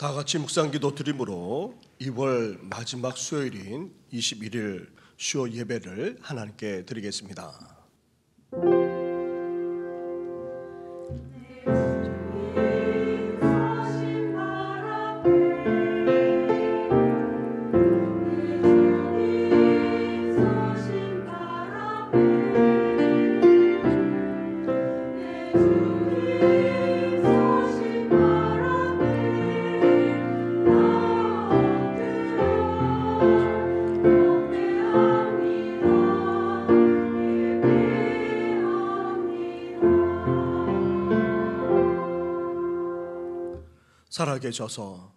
다 같이 묵상기도 드림으로 2월 마지막 수요일인 21일 수요 예배를 하나님께 드리겠습니다. 살아계셔서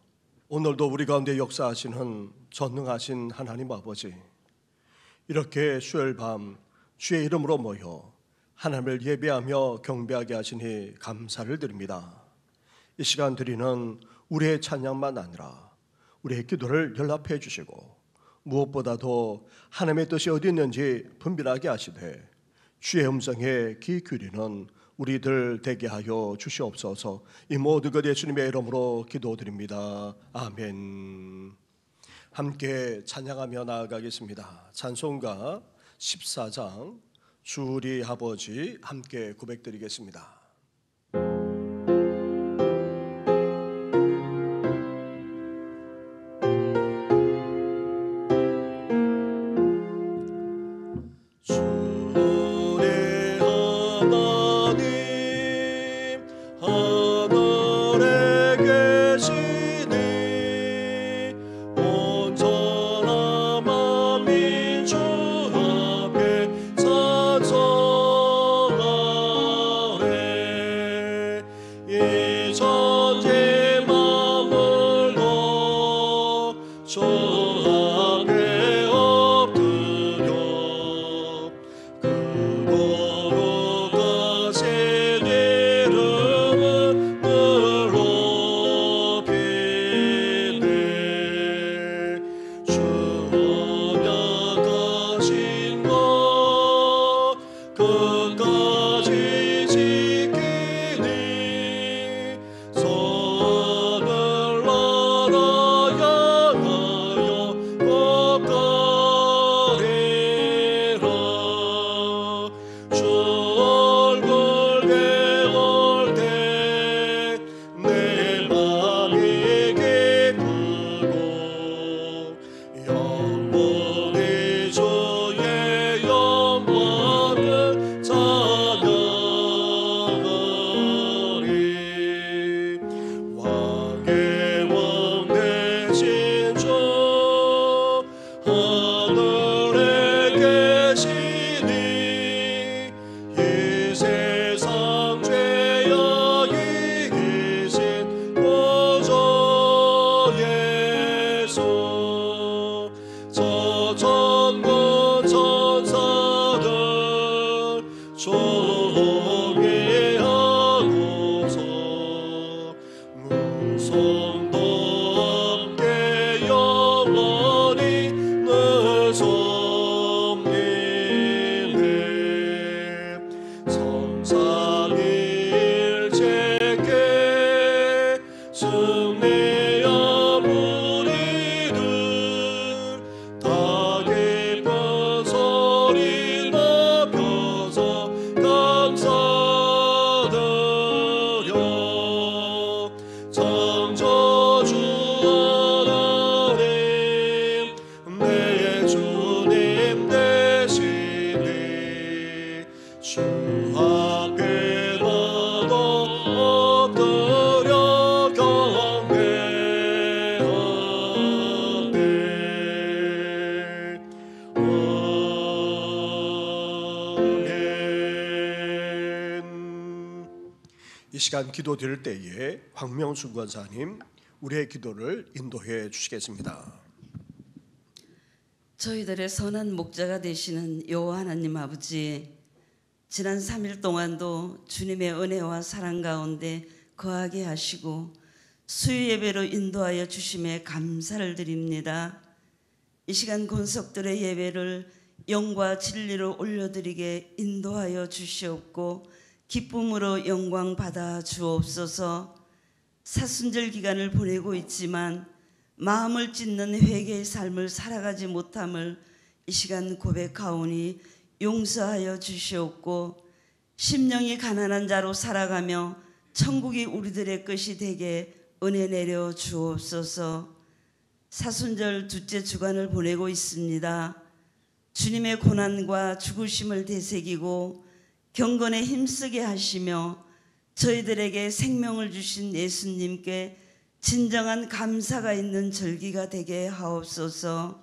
오늘도 우리 가운데 역사하시는 전능하신 하나님 아버지, 이렇게 수요일 밤 주의 이름으로 모여 하나님을 예배하며 경배하게 하시니 감사를 드립니다. 이 시간 드리는 우리의 찬양만 아니라 우리의 기도를 연락해 주시고 무엇보다도 하나님의 뜻이 어디 있는지 분별하게 하시되 주의 음성에 귀 기울이는 우리들 되게 하여 주시옵소서. 이 모든 것 예수님의 이름으로 기도드립니다. 아멘. 함께 찬양하며 나아가겠습니다. 찬송가 14장 주 우리 아버지 함께 고백드리겠습니다. 이 시간 기도 드릴 때에 황명순 권사님 우리의 기도를 인도해 주시겠습니다. 저희들의 선한 목자가 되시는 여호와 하나님 아버지, 지난 3일 동안도 주님의 은혜와 사랑 가운데 거하게 하시고 수요 예배로 인도하여 주심에 감사를 드립니다. 이 시간 권속들의 예배를 영과 진리로 올려드리게 인도하여 주시옵고 기쁨으로 영광 받아 주옵소서. 사순절 기간을 보내고 있지만 마음을 찢는 회개의 삶을 살아가지 못함을 이 시간 고백하오니 용서하여 주시옵고, 심령이 가난한 자로 살아가며 천국이 우리들의 것이 되게 은혜 내려 주옵소서. 사순절 둘째 주간을 보내고 있습니다. 주님의 고난과 죽으심을 되새기고 경건에 힘쓰게 하시며 저희들에게 생명을 주신 예수님께 진정한 감사가 있는 절기가 되게 하옵소서.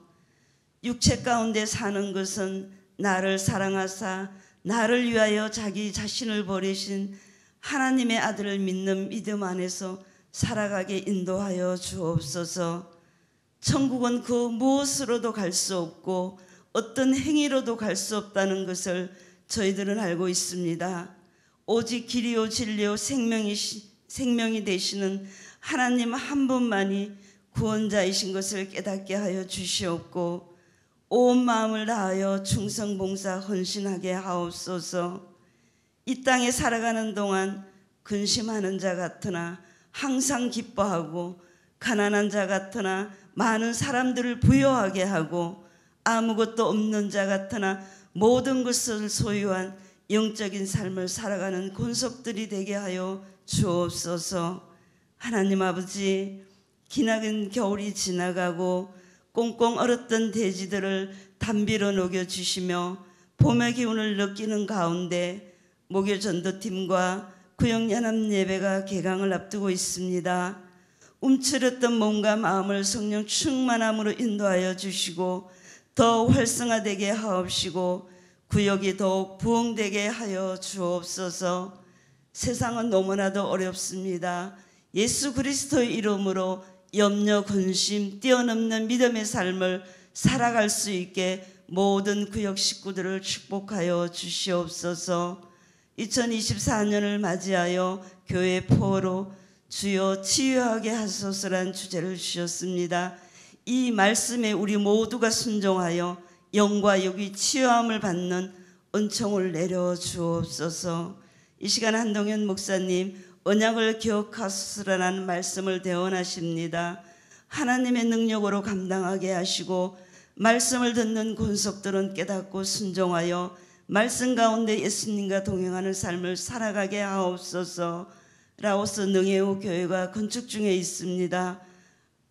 육체 가운데 사는 것은 나를 사랑하사 나를 위하여 자기 자신을 버리신 하나님의 아들을 믿는 믿음 안에서 살아가게 인도하여 주옵소서. 천국은 그 무엇으로도 갈 수 없고 어떤 행위로도 갈 수 없다는 것을 저희들은 알고 있습니다. 오직 길이요 진리요 생명이 되시는 하나님 한 분만이 구원자이신 것을 깨닫게 하여 주시옵고, 온 마음을 다하여 충성봉사 헌신하게 하옵소서. 이 땅에 살아가는 동안 근심하는 자 같으나 항상 기뻐하고, 가난한 자 같으나 많은 사람들을 부유하게 하고, 아무것도 없는 자 같으나 모든 것을 소유한 영적인 삶을 살아가는 권속들이 되게 하여 주옵소서. 하나님 아버지, 기나긴 겨울이 지나가고 꽁꽁 얼었던 대지들을 단비로 녹여주시며 봄의 기운을 느끼는 가운데 목요 전도팀과 구역연합 예배가 개강을 앞두고 있습니다. 움츠렸던 몸과 마음을 성령 충만함으로 인도하여 주시고 더 활성화되게 하옵시고 구역이 더욱 부흥되게 하여 주옵소서. 세상은 너무나도 어렵습니다. 예수 그리스도의 이름으로 염려, 근심, 뛰어넘는 믿음의 삶을 살아갈 수 있게 모든 구역 식구들을 축복하여 주시옵소서. 2024년을 맞이하여 교회 포로 주여 치유하게 하소서란 주제를 주셨습니다. 이 말씀에 우리 모두가 순종하여 영과 육이 치유함을 받는 은총을 내려 주옵소서. 이 시간 한동현 목사님 언약을 기억하소서라는 말씀을 대언하십니다. 하나님의 능력으로 감당하게 하시고 말씀을 듣는 권속들은 깨닫고 순종하여 말씀 가운데 예수님과 동행하는 삶을 살아가게 하옵소서. 라오스 능해우 교회가 건축 중에 있습니다.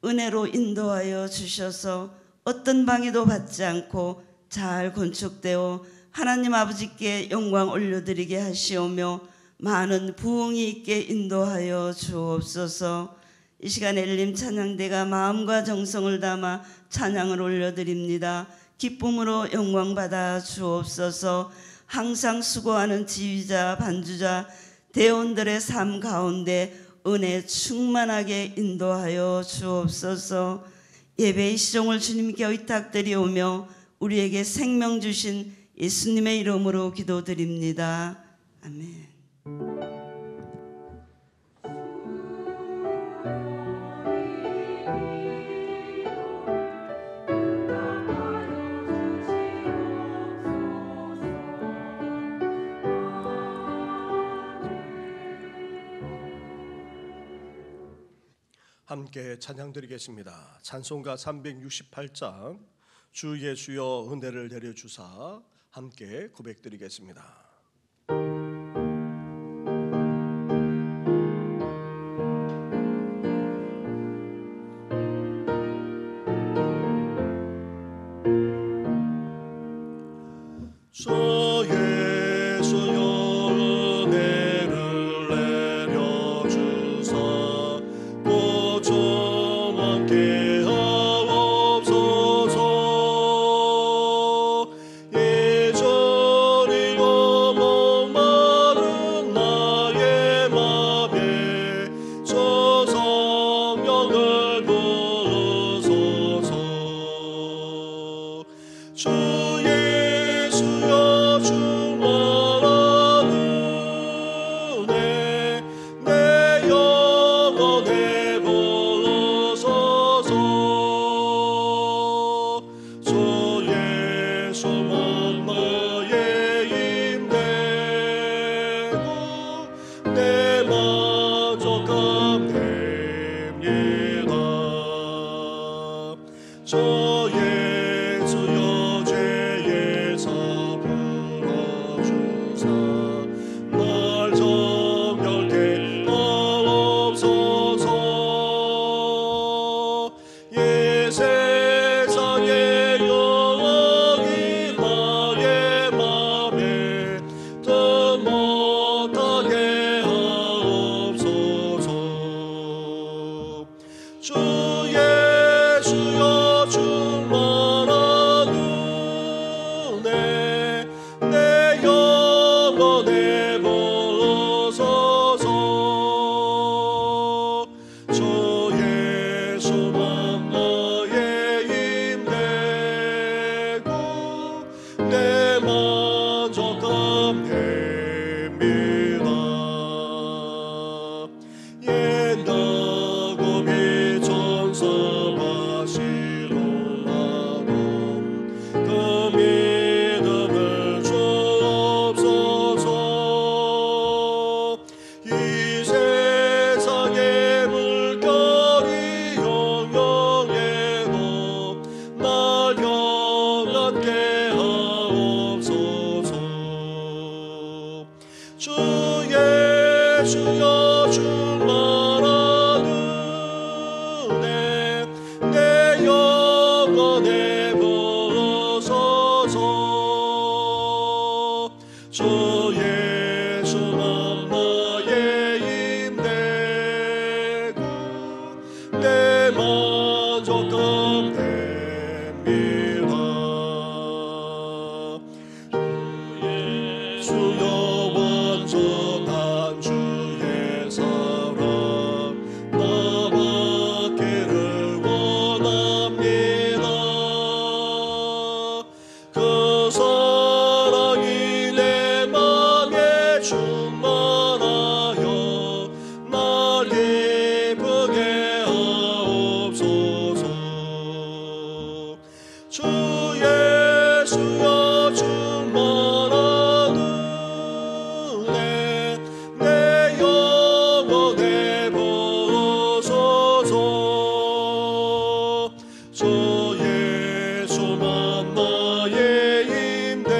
은혜로 인도하여 주셔서 어떤 방해도 받지 않고 잘 건축되어 하나님 아버지께 영광 올려드리게 하시오며 많은 부흥이 있게 인도하여 주옵소서. 이 시간 엘림 찬양대가 마음과 정성을 담아 찬양을 올려드립니다. 기쁨으로 영광 받아 주옵소서. 항상 수고하는 지휘자, 반주자, 대원들의 삶 가운데 은혜 충만하게 인도하여 주옵소서. 예배의 시종을 주님께 의탁드리오며 우리에게 생명 주신 예수님의 이름으로 기도드립니다. 아멘. 함께 찬양 드리겠습니다. 찬송가 368장 주 예수여 은혜를 내려주사 함께 고백 드리겠습니다. 주 예수여 은혜를 내려주사 좀 함께 하옵소서. 예전이와 주여 충만하네 내 영혼에 보소서 주 예수만 나의 힘되고 내 만족감 됩니다 주여 완전한 주의 사랑 나 받기를 원합니다 그 사랑이 내 맘에 충만하여 날 기쁘게 하옵소서 주 예수여 충만하네 내 영혼에 보소서 주 예수만 나의 힘되고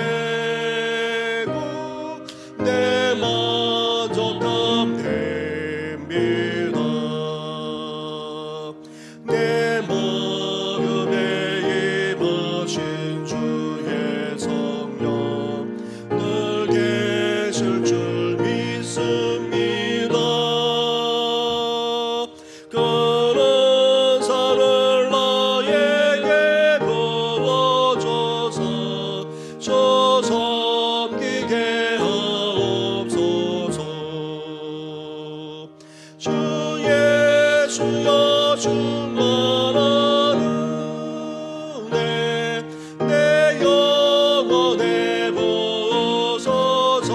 내 만족감 됩니다 내 마음에 임하신 주의 성령 늘 계실 줄 믿습니다 그런 산을 나에게 부어줘서 저 섬기게 하옵소서 주 예수여 충만하네 내 영혼에 보소서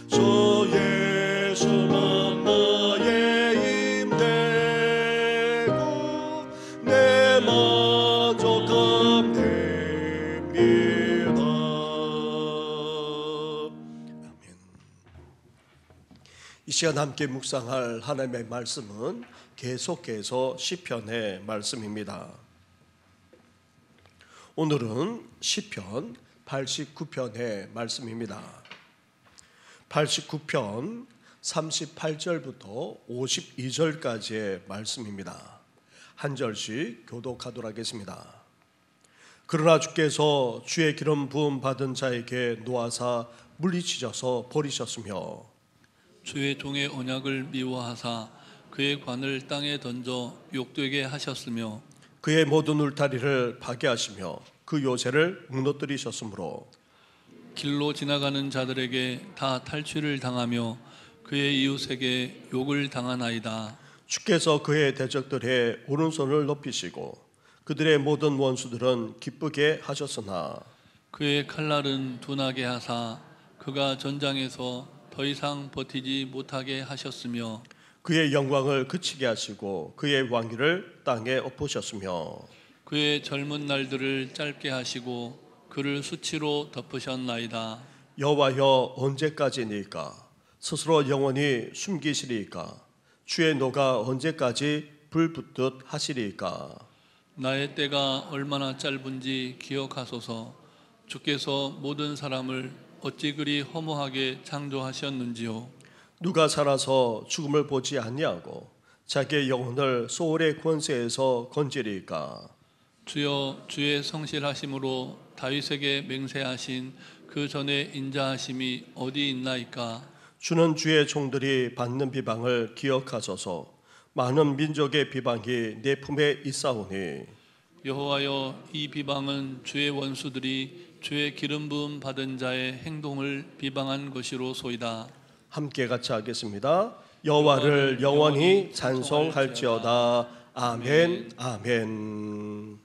주 예수만 나의 힘되고 내 만족감 됩니다 아멘. 이 시간 함께 묵상할 하나님의 말씀은 계속해서 시편의 말씀입니다. 오늘은 시편 89편의 말씀입니다. 89편 38절부터 52절까지의 말씀입니다. 한 절씩 교독하도록 하겠습니다. 그러나 주께서 주의 기름 부음 받은 자에게 놓아사 물리치셔서 버리셨으며 주의 종의 언약을 미워하사 그의 관을 땅에 던져 욕되게 하셨으며 그의 모든 울타리를 파괴하시며 그 요새를 무너뜨리셨으므로 길로 지나가는 자들에게 다 탈취를 당하며 그의 이웃에게 욕을 당하나이다. 주께서 그의 대적들의 오른손을 높이시고 그들의 모든 원수들은 기쁘게 하셨으나 그의 칼날은 둔하게 하사 그가 전장에서 더 이상 버티지 못하게 하셨으며 그의 영광을 그치게 하시고 그의 왕위를 땅에 엎으셨으며 그의 젊은 날들을 짧게 하시고 그를 수치로 덮으셨나이다. 여호와여 언제까지니까 스스로 영원히 숨기시리이까 주의 노가 언제까지 불붙듯 하시리이까 나의 때가 얼마나 짧은지 기억하소서. 주께서 모든 사람을 어찌 그리 허무하게 창조하셨는지요. 누가 살아서 죽음을 보지 아니하고 자기의 영혼을 소홀의 권세에서 건지리이까 주여, 주의 성실하심으로 다윗에게 맹세하신 그 전에 인자하심이 어디 있나이까. 주는 주의 종들이 받는 비방을 기억하소서. 많은 민족의 비방이 내 품에 있사오니 여호와여, 이 비방은 주의 원수들이 주의 기름 부음 받은 자의 행동을 비방한 것이로소이다. 함께 같이 하겠습니다. 여호와를 영원히 찬송할지어다. 아멘 아멘.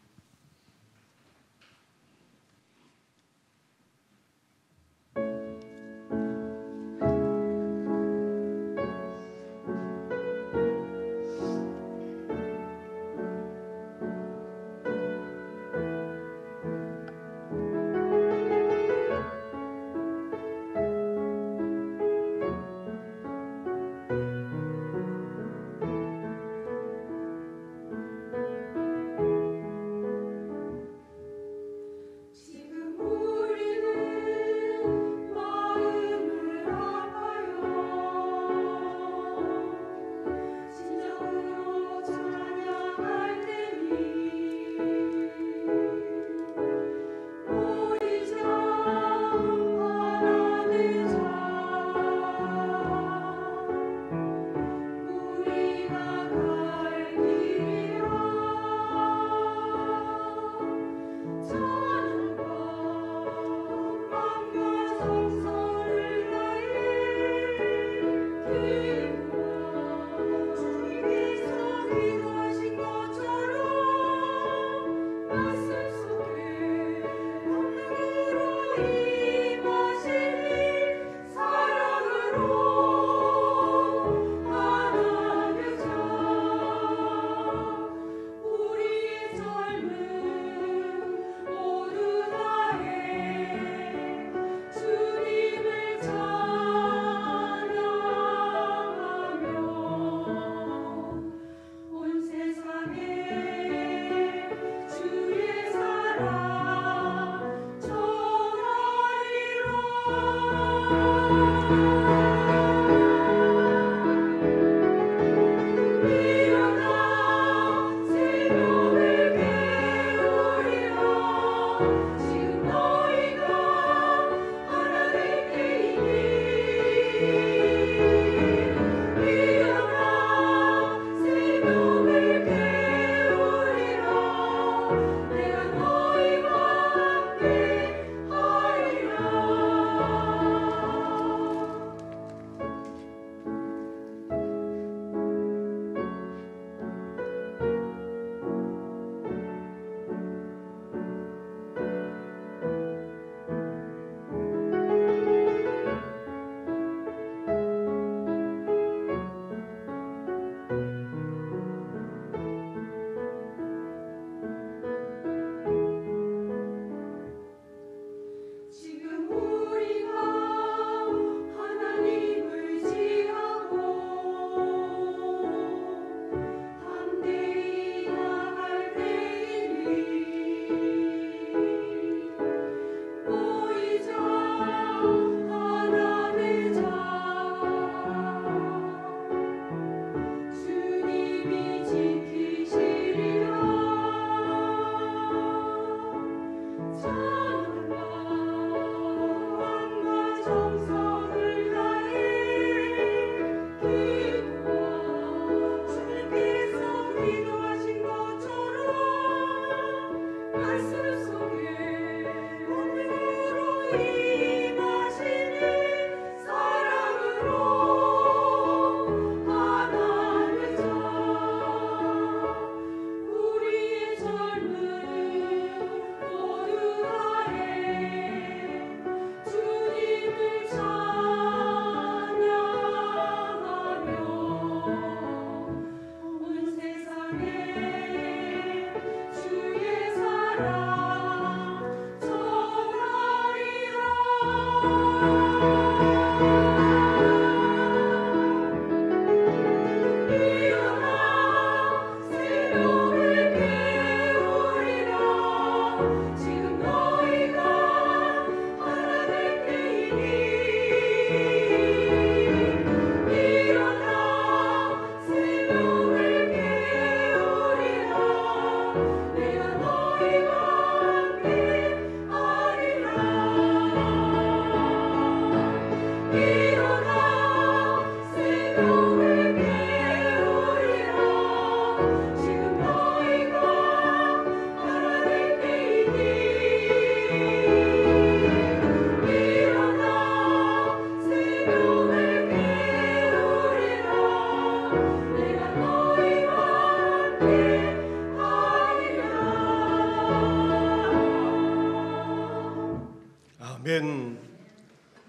아멘.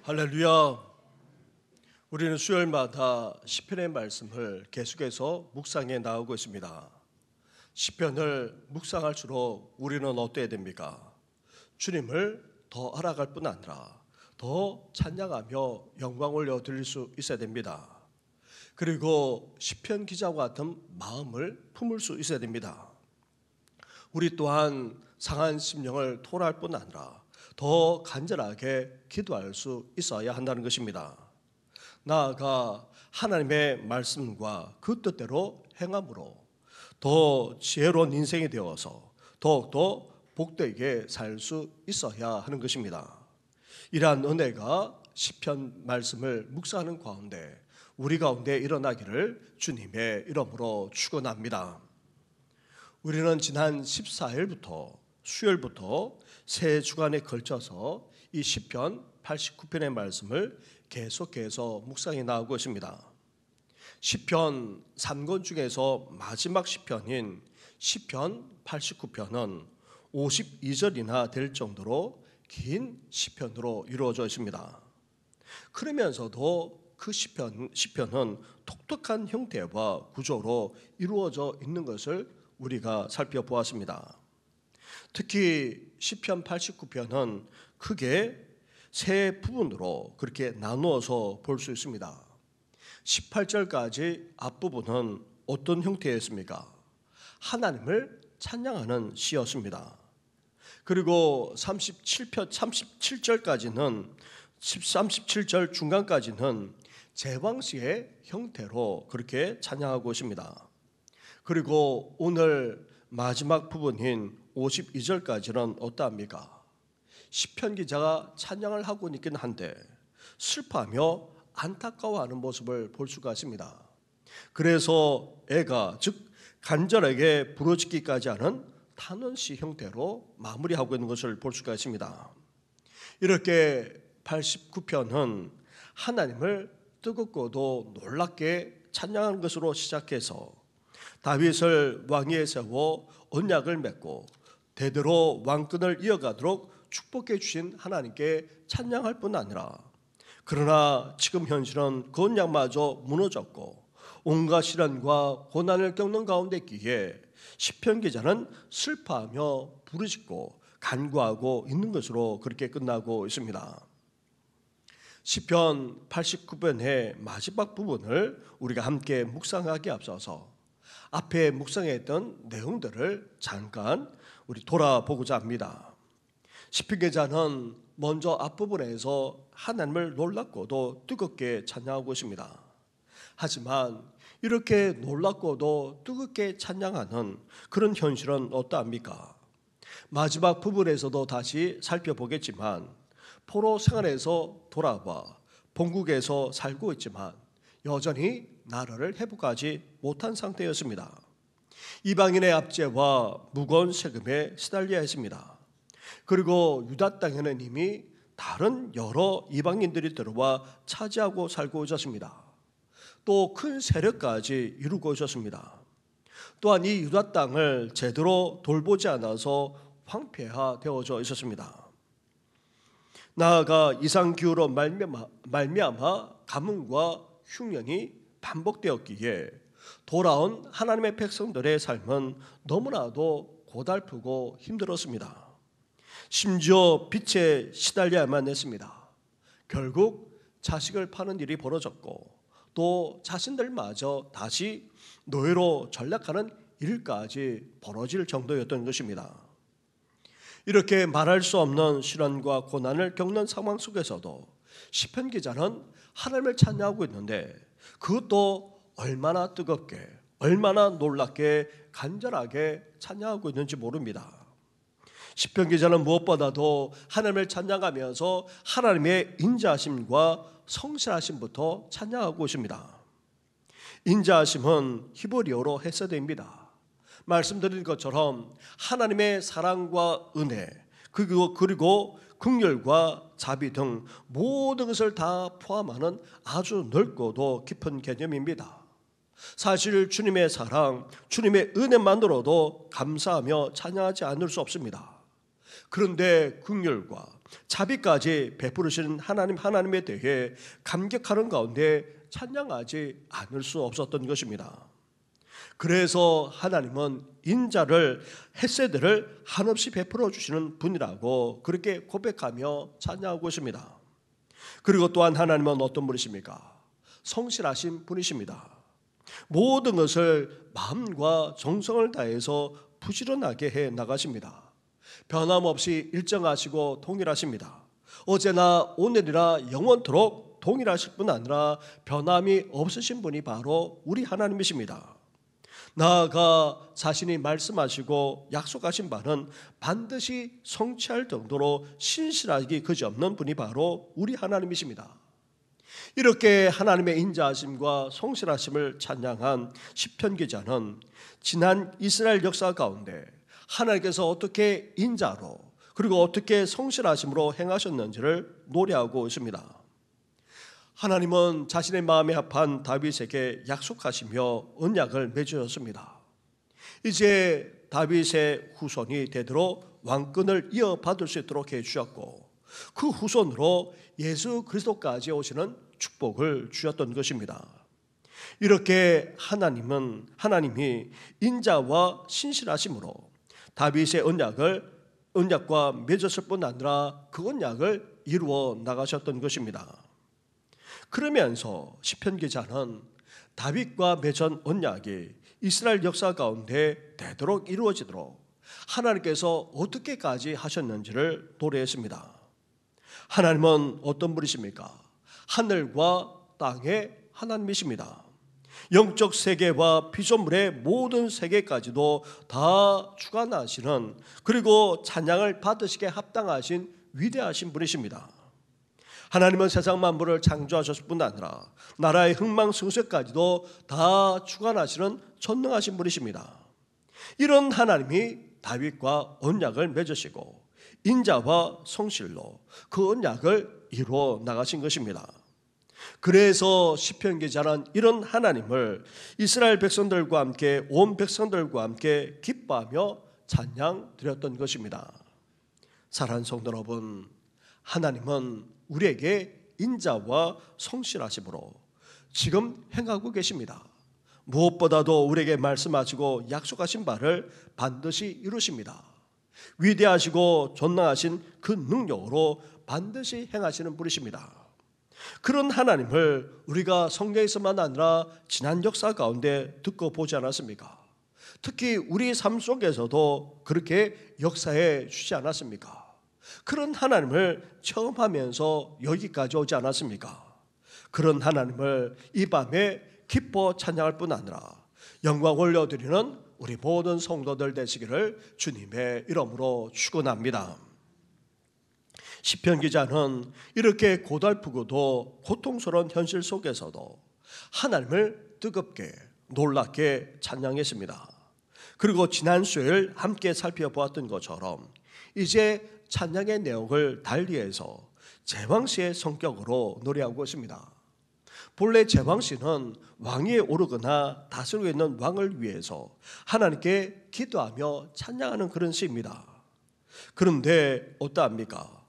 할렐루야. 우리는 수요일마다 시편의 말씀을 계속해서 묵상해 나오고 있습니다. 시편을 묵상할수록 우리는 어때야 됩니까? 주님을 더 알아갈 뿐 아니라 더 찬양하며 영광 올려 드릴 수 있어야 됩니다. 그리고 시편 기자와 같은 마음을 품을 수 있어야 됩니다. 우리 또한 상한 심령을 토로할 뿐 아니라 더 간절하게 기도할 수 있어야 한다는 것입니다. 나아가 하나님의 말씀과 그 뜻대로 행함으로 더 지혜로운 인생이 되어서 더욱더 복되게 살 수 있어야 하는 것입니다. 이러한 은혜가 시편 말씀을 묵상하는 가운데 우리 가운데 일어나기를 주님의 이름으로 축원합니다. 우리는 지난 14일부터 수요일부터 세 주간에 걸쳐서 이 시편 89편의 말씀을 계속해서 묵상해 나오고 있습니다. 시편 3권 중에서 마지막 시편인 시편 89편은 52절이나 될 정도로 긴 시편으로 이루어져 있습니다. 그러면서도 그 시편은 독특한 형태와 구조로 이루어져 있는 것을 우리가 살펴보았습니다. 특히 시편 89편은 크게 세 부분으로 그렇게 나누어서 볼 수 있습니다. 18절까지 앞부분은 어떤 형태였습니까? 하나님을 찬양하는 시였습니다. 그리고 37절까지는 37절 중간까지는 제왕시의 형태로 그렇게 찬양하고 있습니다. 그리고 오늘 마지막 부분인 52절까지는 어떠합니까? 시편 기자가 찬양을 하고 있긴 한데 슬퍼하며 안타까워하는 모습을 볼 수가 있습니다. 그래서 애가 즉 간절하게 부르짖기까지 하는 탄원시 형태로 마무리하고 있는 것을 볼 수가 있습니다. 이렇게 89편은 하나님을 뜨겁고도 놀랍게 찬양하는 것으로 시작해서 다윗을 왕위에 세워 언약을 맺고 대대로 왕권을 이어가도록 축복해 주신 하나님께 찬양할 뿐 아니라 그러나 지금 현실은 그 언약마저 무너졌고 온갖 시련과 고난을 겪는 가운데 있기에 시편 기자는 슬퍼하며 부르짖고 간구하고 있는 것으로 그렇게 끝나고 있습니다. 시편 89편의 마지막 부분을 우리가 함께 묵상하기에 앞서서 앞에 묵상했던 내용들을 잠깐 우리 돌아보고자 합니다. 시편 기자는 먼저 앞부분에서 하나님을 놀랍고도 뜨겁게 찬양하고 있습니다. 하지만 이렇게 놀랍고도 뜨겁게 찬양하는 그런 현실은 어떠합니까? 마지막 부분에서도 다시 살펴보겠지만 포로 생활에서 돌아와 본국에서 살고 있지만 여전히 나라를 회복하지 못한 상태였습니다. 이방인의 압제와 무거운 세금에 시달려야 했습니다. 그리고 유다 땅에는 이미 다른 여러 이방인들이 들어와 차지하고 살고 있었습니다. 또 큰 세력까지 이루고 있었습니다. 또한 이 유다 땅을 제대로 돌보지 않아서 황폐화되어져 있었습니다. 나아가 이상기후로 말미암아 가뭄과 흉년이 반복되었기에 돌아온 하나님의 백성들의 삶은 너무나도 고달프고 힘들었습니다. 심지어 빚에 시달려야만 했습니다. 결국 자식을 파는 일이 벌어졌고 또 자신들마저 다시 노예로 전락하는 일까지 벌어질 정도였던 것입니다. 이렇게 말할 수 없는 시련과 고난을 겪는 상황 속에서도 시편 기자는 하나님을 찬양하고 있는데 그것도 얼마나 뜨겁게 얼마나 놀랍게 간절하게 찬양하고 있는지 모릅니다. 시편 기자는 무엇보다도 하나님을 찬양하면서 하나님의 인자하심과 성실하심부터 찬양하고 있습니다. 인자하심은 히브리어로 헤세드입니다. 말씀드린 것처럼 하나님의 사랑과 은혜 그리고 긍휼과 자비 등 모든 것을 다 포함하는 아주 넓고도 깊은 개념입니다. 사실 주님의 사랑, 주님의 은혜만으로도 감사하며 찬양하지 않을 수 없습니다. 그런데 긍휼과 자비까지 베푸시는 하나님에 대해 감격하는 가운데 찬양하지 않을 수 없었던 것입니다. 그래서 하나님은 인자를 헤세드를 한없이 베풀어 주시는 분이라고 그렇게 고백하며 찬양하고 있습니다. 그리고 또한 하나님은 어떤 분이십니까? 성실하신 분이십니다. 모든 것을 마음과 정성을 다해서 부지런하게 해 나가십니다. 변함없이 일정하시고 동일하십니다. 어제나 오늘이나 영원토록 동일하실 뿐 아니라 변함이 없으신 분이 바로 우리 하나님이십니다. 나아가 자신이 말씀하시고 약속하신 바는 반드시 성취할 정도로 신실하기 그지없는 분이 바로 우리 하나님이십니다. 이렇게 하나님의 인자하심과 성실하심을 찬양한 시편 기자는 지난 이스라엘 역사 가운데 하나님께서 어떻게 인자로 그리고 어떻게 성실하심으로 행하셨는지를 노래하고 있습니다. 하나님은 자신의 마음에 합한 다윗에게 약속하시며 언약을 맺으셨습니다. 이제 다윗의 후손이 대대로 왕권을 이어받을 수 있도록 해주셨고 그 후손으로 예수 그리스도까지 오시는 축복을 주셨던 것입니다. 이렇게 하나님이 인자와 신실하심으로 다윗의 언약과 맺었을 뿐 아니라 그 언약을 이루어 나가셨던 것입니다. 그러면서 시편 기자는 다윗과 맺은 언약이 이스라엘 역사 가운데 되도록 이루어지도록 하나님께서 어떻게까지 하셨는지를 도래했습니다. 하나님은 어떤 분이십니까? 하늘과 땅의 하나님이십니다. 영적 세계와 피조물의 모든 세계까지도 다 주관하시는, 그리고 찬양을 받으시게 합당하신 위대하신 분이십니다. 하나님은 세상 만물을 창조하셨을 뿐 아니라 나라의 흥망성쇠까지도 다 주관하시는 전능하신 분이십니다. 이런 하나님이 다윗과 언약을 맺으시고 인자와 성실로 그 언약을 이루어 나가신 것입니다. 그래서 시편 기자는 이런 하나님을 이스라엘 백성들과 함께, 온 백성들과 함께 기뻐하며 찬양 드렸던 것입니다. 사랑하는 성도 여러분, 하나님은 우리에게 인자와 성실하심으로 지금 행하고 계십니다. 무엇보다도 우리에게 말씀하시고 약속하신 바를 반드시 이루십니다. 위대하시고 존귀하신 그 능력으로 반드시 행하시는 분이십니다. 그런 하나님을 우리가 성경에서만 아니라 지난 역사 가운데 듣고 보지 않았습니까? 특히 우리 삶 속에서도 그렇게 역사해 주지 않았습니까? 그런 하나님을 체험하면서 여기까지 오지 않았습니까? 그런 하나님을 이 밤에 기뻐 찬양할 뿐 아니라 영광 올려드리는 우리 모든 성도들 되시기를 주님의 이름으로 축원합니다. 시편 기자는 이렇게 고달프고도 고통스러운 현실 속에서도 하나님을 뜨겁게 놀랍게 찬양했습니다. 그리고 지난 수요일 함께 살펴보았던 것처럼 이제 찬양의 내용을 달리해서 제왕시의 성격으로 노래하고 있습니다. 본래 제왕시는 왕위에 오르거나 다스리고 있는 왕을 위해서 하나님께 기도하며 찬양하는 그런 시입니다. 그런데 어떠합니까?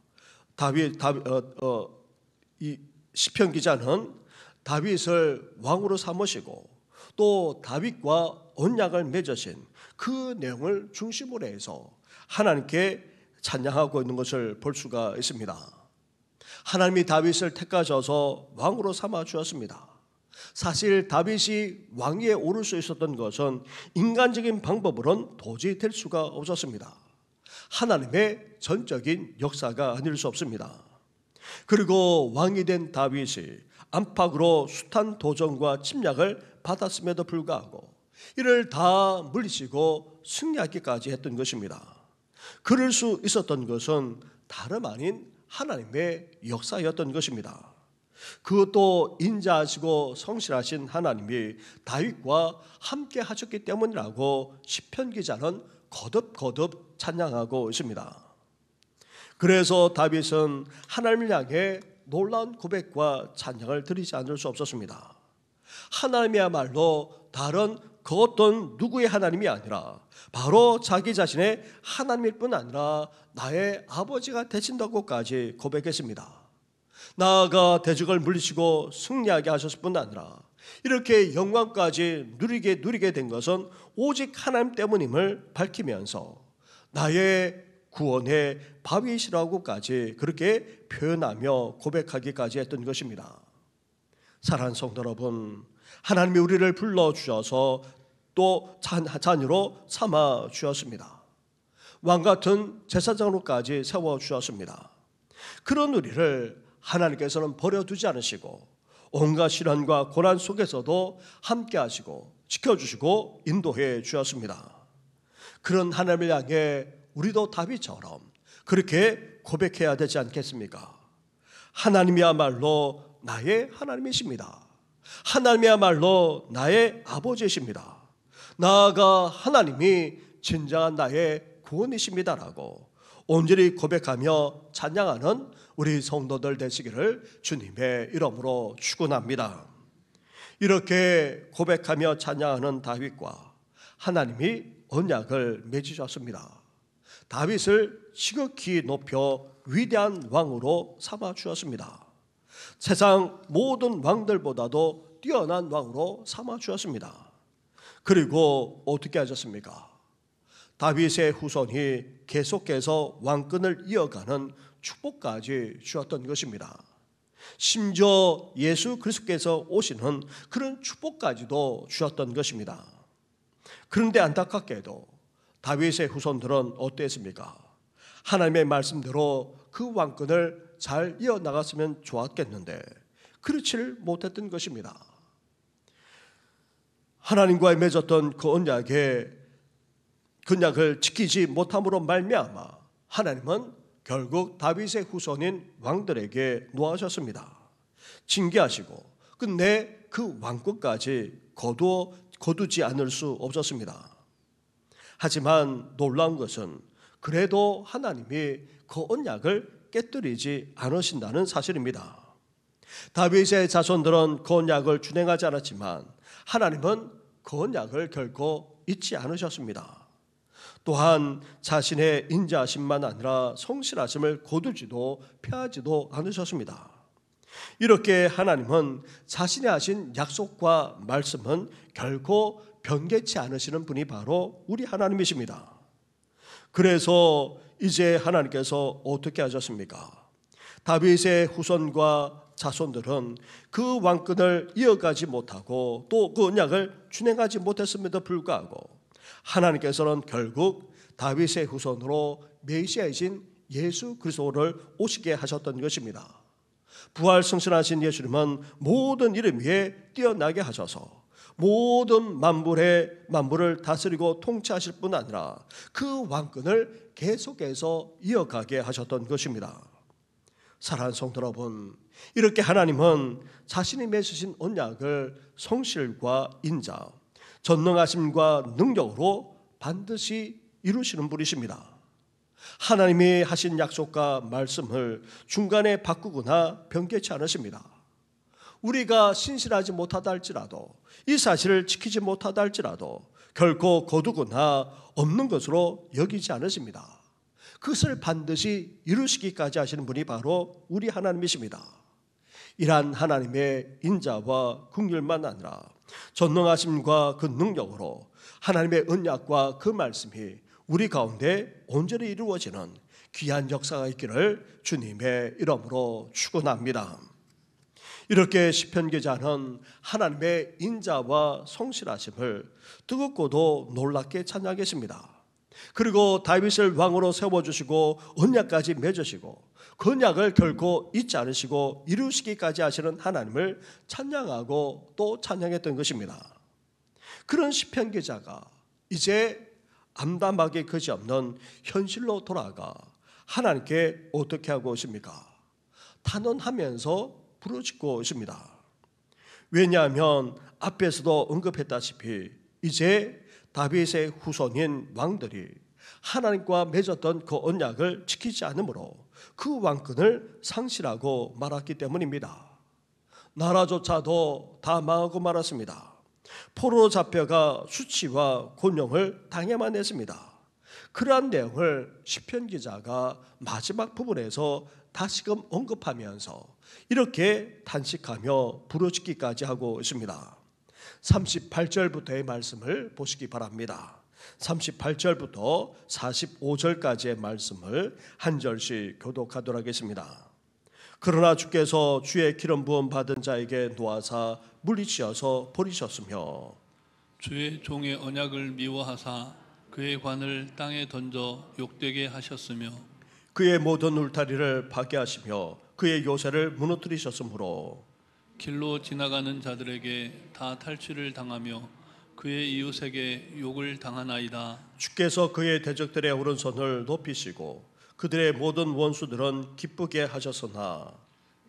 이 시편 기자는 다윗을 왕으로 삼으시고 또 다윗과 언약을 맺으신 그 내용을 중심으로 해서 하나님께 찬양하고 있는 것을 볼 수가 있습니다. 하나님이 다윗을 택하셔서 왕으로 삼아 주었습니다. 사실 다윗이 왕위에 오를 수 있었던 것은 인간적인 방법으로는 도저히 될 수가 없었습니다. 하나님의 전적인 역사가 아닐 수 없습니다. 그리고 왕이 된 다윗이 안팎으로 숱한 도전과 침략을 받았음에도 불구하고 이를 다 물리치고 승리하기까지 했던 것입니다. 그럴 수 있었던 것은 다름 아닌 하나님의 역사였던 것입니다. 그것도 인자하시고 성실하신 하나님이 다윗과 함께 하셨기 때문이라고 시편 기자는 거듭거듭 찬양하고 있습니다. 그래서 다윗은 하나님을 향해 놀라운 고백과 찬양을 드리지 않을 수 없었습니다. 하나님이야말로 다른 그 어떤 누구의 하나님이 아니라 바로 자기 자신의 하나님일 뿐 아니라 나의 아버지가 되신다고까지 고백했습니다. 나아가 대적을 물리치고 승리하게 하셨을 뿐 아니라 이렇게 영광까지 누리게 된 것은 오직 하나님 때문임을 밝히면서 나의 구원의 바위시라고까지 그렇게 표현하며 고백하기까지 했던 것입니다. 사랑하는 성도 여러분, 하나님이 우리를 불러주셔서 또 자녀로 삼아 주었습니다. 왕같은 제사장으로까지 세워주었습니다. 그런 우리를 하나님께서는 버려두지 않으시고 온갖 시련과 고난 속에서도 함께 하시고 지켜주시고 인도해 주었습니다. 그런 하나님을 향해 우리도 다윗처럼 그렇게 고백해야 되지 않겠습니까? 하나님이야말로 나의 하나님이십니다. 하나님이야말로 나의 아버지이십니다. 나아가 하나님이 진정한 나의 구원이십니다라고 온전히 고백하며 찬양하는 우리 성도들 되시기를 주님의 이름으로 축원합니다. 이렇게 고백하며 찬양하는 다윗과 하나님이 언약을 맺으셨습니다. 다윗을 지극히 높여 위대한 왕으로 삼아 주었습니다. 세상 모든 왕들보다도 뛰어난 왕으로 삼아 주었습니다. 그리고 어떻게 하셨습니까? 다윗의 후손이 계속해서 왕권을 이어가는 축복까지 주었던 것입니다. 심지어 예수 그리스도께서 오시는 그런 축복까지도 주었던 것입니다. 그런데 안타깝게도 다윗의 후손들은 어땠습니까? 하나님의 말씀대로 그 왕권을 잘 이어나갔으면 좋았겠는데 그렇지를 못했던 것입니다. 하나님과의 맺었던 그 언약을 지키지 못함으로 말미암아 하나님은 결국 다윗의 후손인 왕들에게 노하셨습니다. 징계하시고 끝내 그 왕권까지 거두지 않을 수 없었습니다. 하지만 놀라운 것은 그래도 하나님이 그 언약을 깨뜨리지 않으신다는 사실입니다. 다윗의 자손들은 그 언약을 준행하지 않았지만 하나님은 그 언약을 결코 잊지 않으셨습니다. 또한 자신의 인자하심만 아니라 성실하심을 거두지도 폐하지도 않으셨습니다. 이렇게 하나님은 자신이 하신 약속과 말씀은 결코 변개치 않으시는 분이 바로 우리 하나님이십니다. 그래서 이제 하나님께서 어떻게 하셨습니까? 다윗의 후손과 자손들은 그 왕권을 이어가지 못하고 또 그 언약을 준행하지 못했음에도 불구하고 하나님께서는 결국 다윗의 후손으로 메시아이신 예수 그리스도를 오시게 하셨던 것입니다. 부활 승천하신 예수님은 모든 이름 위에 뛰어나게 하셔서 모든 만물을 다스리고 통치하실 뿐 아니라 그 왕권을 계속해서 이어가게 하셨던 것입니다. 사랑하는 성도 여러분, 이렇게 하나님은 자신이 맺으신 언약을 성실과 인자, 전능하심과 능력으로 반드시 이루시는 분이십니다. 하나님이 하신 약속과 말씀을 중간에 바꾸거나 변개치 않으십니다. 우리가 신실하지 못하다 할지라도 이 사실을 지키지 못하다 할지라도 결코 거두거나 없는 것으로 여기지 않으십니다. 그것을 반드시 이루시기까지 하시는 분이 바로 우리 하나님이십니다. 이러한 하나님의 인자와 긍휼만 아니라 전능하심과 그 능력으로 하나님의 언약과 그 말씀이 우리 가운데 온전히 이루어지는 귀한 역사가 있기를 주님의 이름으로 축원합니다. 이렇게 시편 기자는 하나님의 인자와 성실하심을 뜨겁고도 놀랍게 찬양했습니다. 그리고 다윗을 왕으로 세워주시고 언약까지 맺으시고 그 언약을 결코 잊지 않으시고 이루시기까지 하시는 하나님을 찬양하고 또 찬양했던 것입니다. 그런 시편 기자가 이제 암담하게 그지없는 현실로 돌아가 하나님께 어떻게 하고 있습니까? 탄원하면서 부르짖고 있습니다. 왜냐하면 앞에서도 언급했다시피 이제 다윗의 후손인 왕들이 하나님과 맺었던 그 언약을 지키지 않으므로 그 왕권을 상실하고 말았기 때문입니다. 나라조차도 다 망하고 말았습니다. 포로로 잡혀가 수치와 곤욕을 당해만 했습니다. 그러한 내용을 시편 기자가 마지막 부분에서 다시금 언급하면서 이렇게 탄식하며 부르짖기까지 하고 있습니다. 38절부터의 말씀을 보시기 바랍니다. 38절부터 45절까지의 말씀을 한 절씩 교독하도록 하겠습니다. 그러나 주께서 주의 기름 부음 받은 자에게 놓아사 물리치어서 버리셨으며 주의 종의 언약을 미워하사 그의 관을 땅에 던져 욕되게 하셨으며 그의 모든 울타리를 파괴하시며 그의 요새를 무너뜨리셨으므로 길로 지나가는 자들에게 다 탈취를 당하며 그의 이웃에게 욕을 당하나이다. 주께서 그의 대적들의 오른손을 높이시고 그들의 모든 원수들은 기쁘게 하셨으나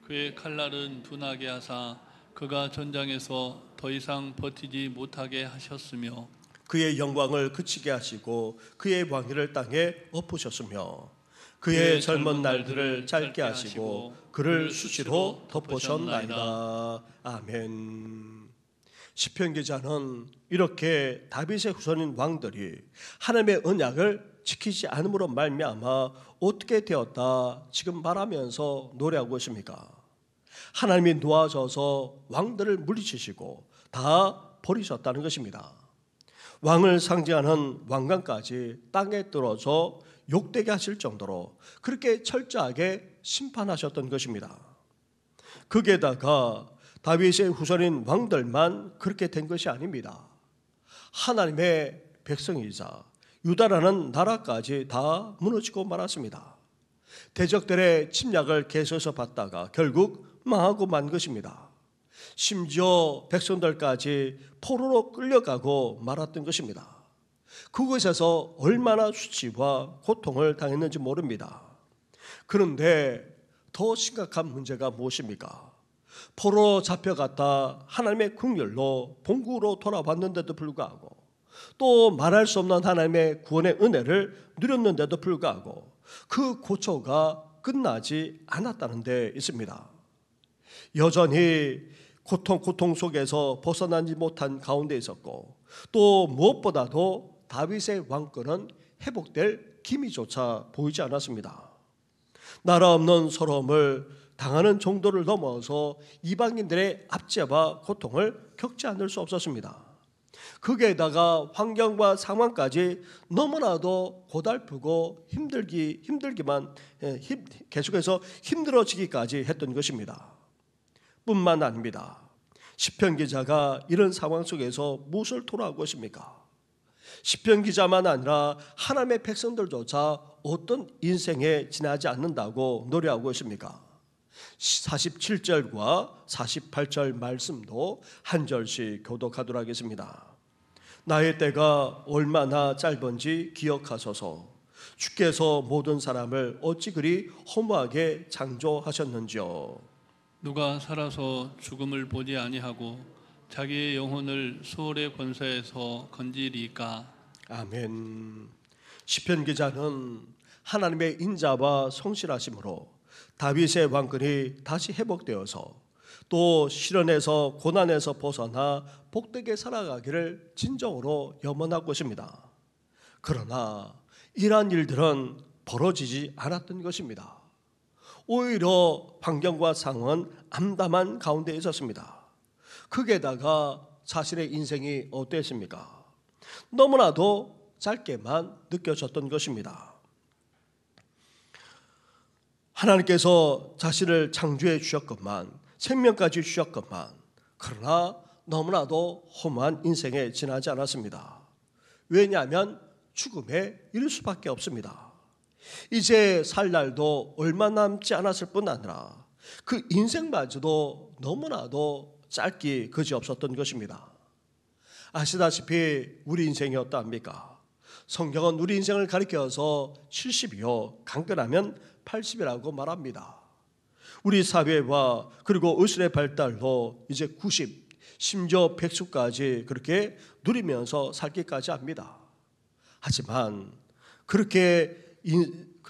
그의 칼날은 둔하게 하사 그가 전장에서 더 이상 버티지 못하게 하셨으며 그의 영광을 그치게 하시고 그의 왕위를 땅에 엎으셨으며 그의 젊은 날들을 짧게 하시고 그를 수치로 덮으셨나이다. 아멘. 시편 기자는 이렇게 다윗의 후손인 왕들이 하나님의 언약을 지키지 않음으로 말미암아 어떻게 되었다 지금 말하면서 노래하고 있습니까? 하나님이 놓아져서 왕들을 물리치시고 다 버리셨다는 것입니다. 왕을 상징하는 왕관까지 땅에 떨어져 욕되게 하실 정도로 그렇게 철저하게 심판하셨던 것입니다. 거기에다가 다윗의 후손인 왕들만 그렇게 된 것이 아닙니다. 하나님의 백성이자 유다라는 나라까지 다 무너지고 말았습니다. 대적들의 침략을 계속해서 받다가 결국 망하고 만 것입니다. 심지어 백성들까지 포로로 끌려가고 말았던 것입니다. 그곳에서 얼마나 수치와 고통을 당했는지 모릅니다. 그런데 더 심각한 문제가 무엇입니까? 포로 잡혀갔다 하나님의 긍휼로 본국으로 돌아왔는데도 불구하고 또 말할 수 없는 하나님의 구원의 은혜를 누렸는데도 불구하고 그 고초가 끝나지 않았다는 데 있습니다. 여전히 고통 속에서 벗어나지 못한 가운데 있었고 또 무엇보다도 다윗의 왕권은 회복될 기미조차 보이지 않았습니다. 나라 없는 서러움을 당하는 정도를 넘어서 이방인들의 압제와 고통을 겪지 않을 수 없었습니다. 거기에다가 환경과 상황까지 너무나도 고달프고 힘들기만 계속해서 힘들어지기까지 했던 것입니다. 뿐만 아닙니다. 시편 기자가 이런 상황 속에서 무엇을 토로하고 있습니까? 시편 기자만 아니라 하나님의 백성들조차 어떤 인생에 지나지 않는다고 노래하고 있습니까? 47절과 48절 말씀도 한 절씩 교독하도록 하겠습니다. 나의 때가 얼마나 짧은지 기억하소서. 주께서 모든 사람을 어찌 그리 허무하게 창조하셨는지요. 누가 살아서 죽음을 보지 아니하고 자기의 영혼을 수월의 권세에서 건지리까. 아멘. 시편 기자는 하나님의 인자와 성실하심으로 다윗의 왕권이 다시 회복되어서 또 시련에서 고난에서 벗어나 복되게 살아가기를 진정으로 염원하고 있습니다. 그러나 이러한 일들은 벌어지지 않았던 것입니다. 오히려 환경과 상황은 암담한 가운데 있었습니다. 거기에다가 자신의 인생이 어땠습니까? 너무나도 짧게만 느껴졌던 것입니다. 하나님께서 자신을 창조해 주셨건만 생명까지 주셨건만 그러나 너무나도 험한 인생에 지나지 않았습니다. 왜냐하면 죽음에 이를 수밖에 없습니다. 이제 살 날도 얼마 남지 않았을 뿐 아니라 그 인생마저도 너무나도 짧기 그지없었던 것입니다. 아시다시피 우리 인생이 어떠합니까? 성경은 우리 인생을 가리켜서 70이요 강건하면 80이라고 말합니다. 우리 사회와 그리고 의술의 발달로 이제 90, 심지어 100수까지 그렇게 누리면서 살기까지 합니다. 하지만 그렇게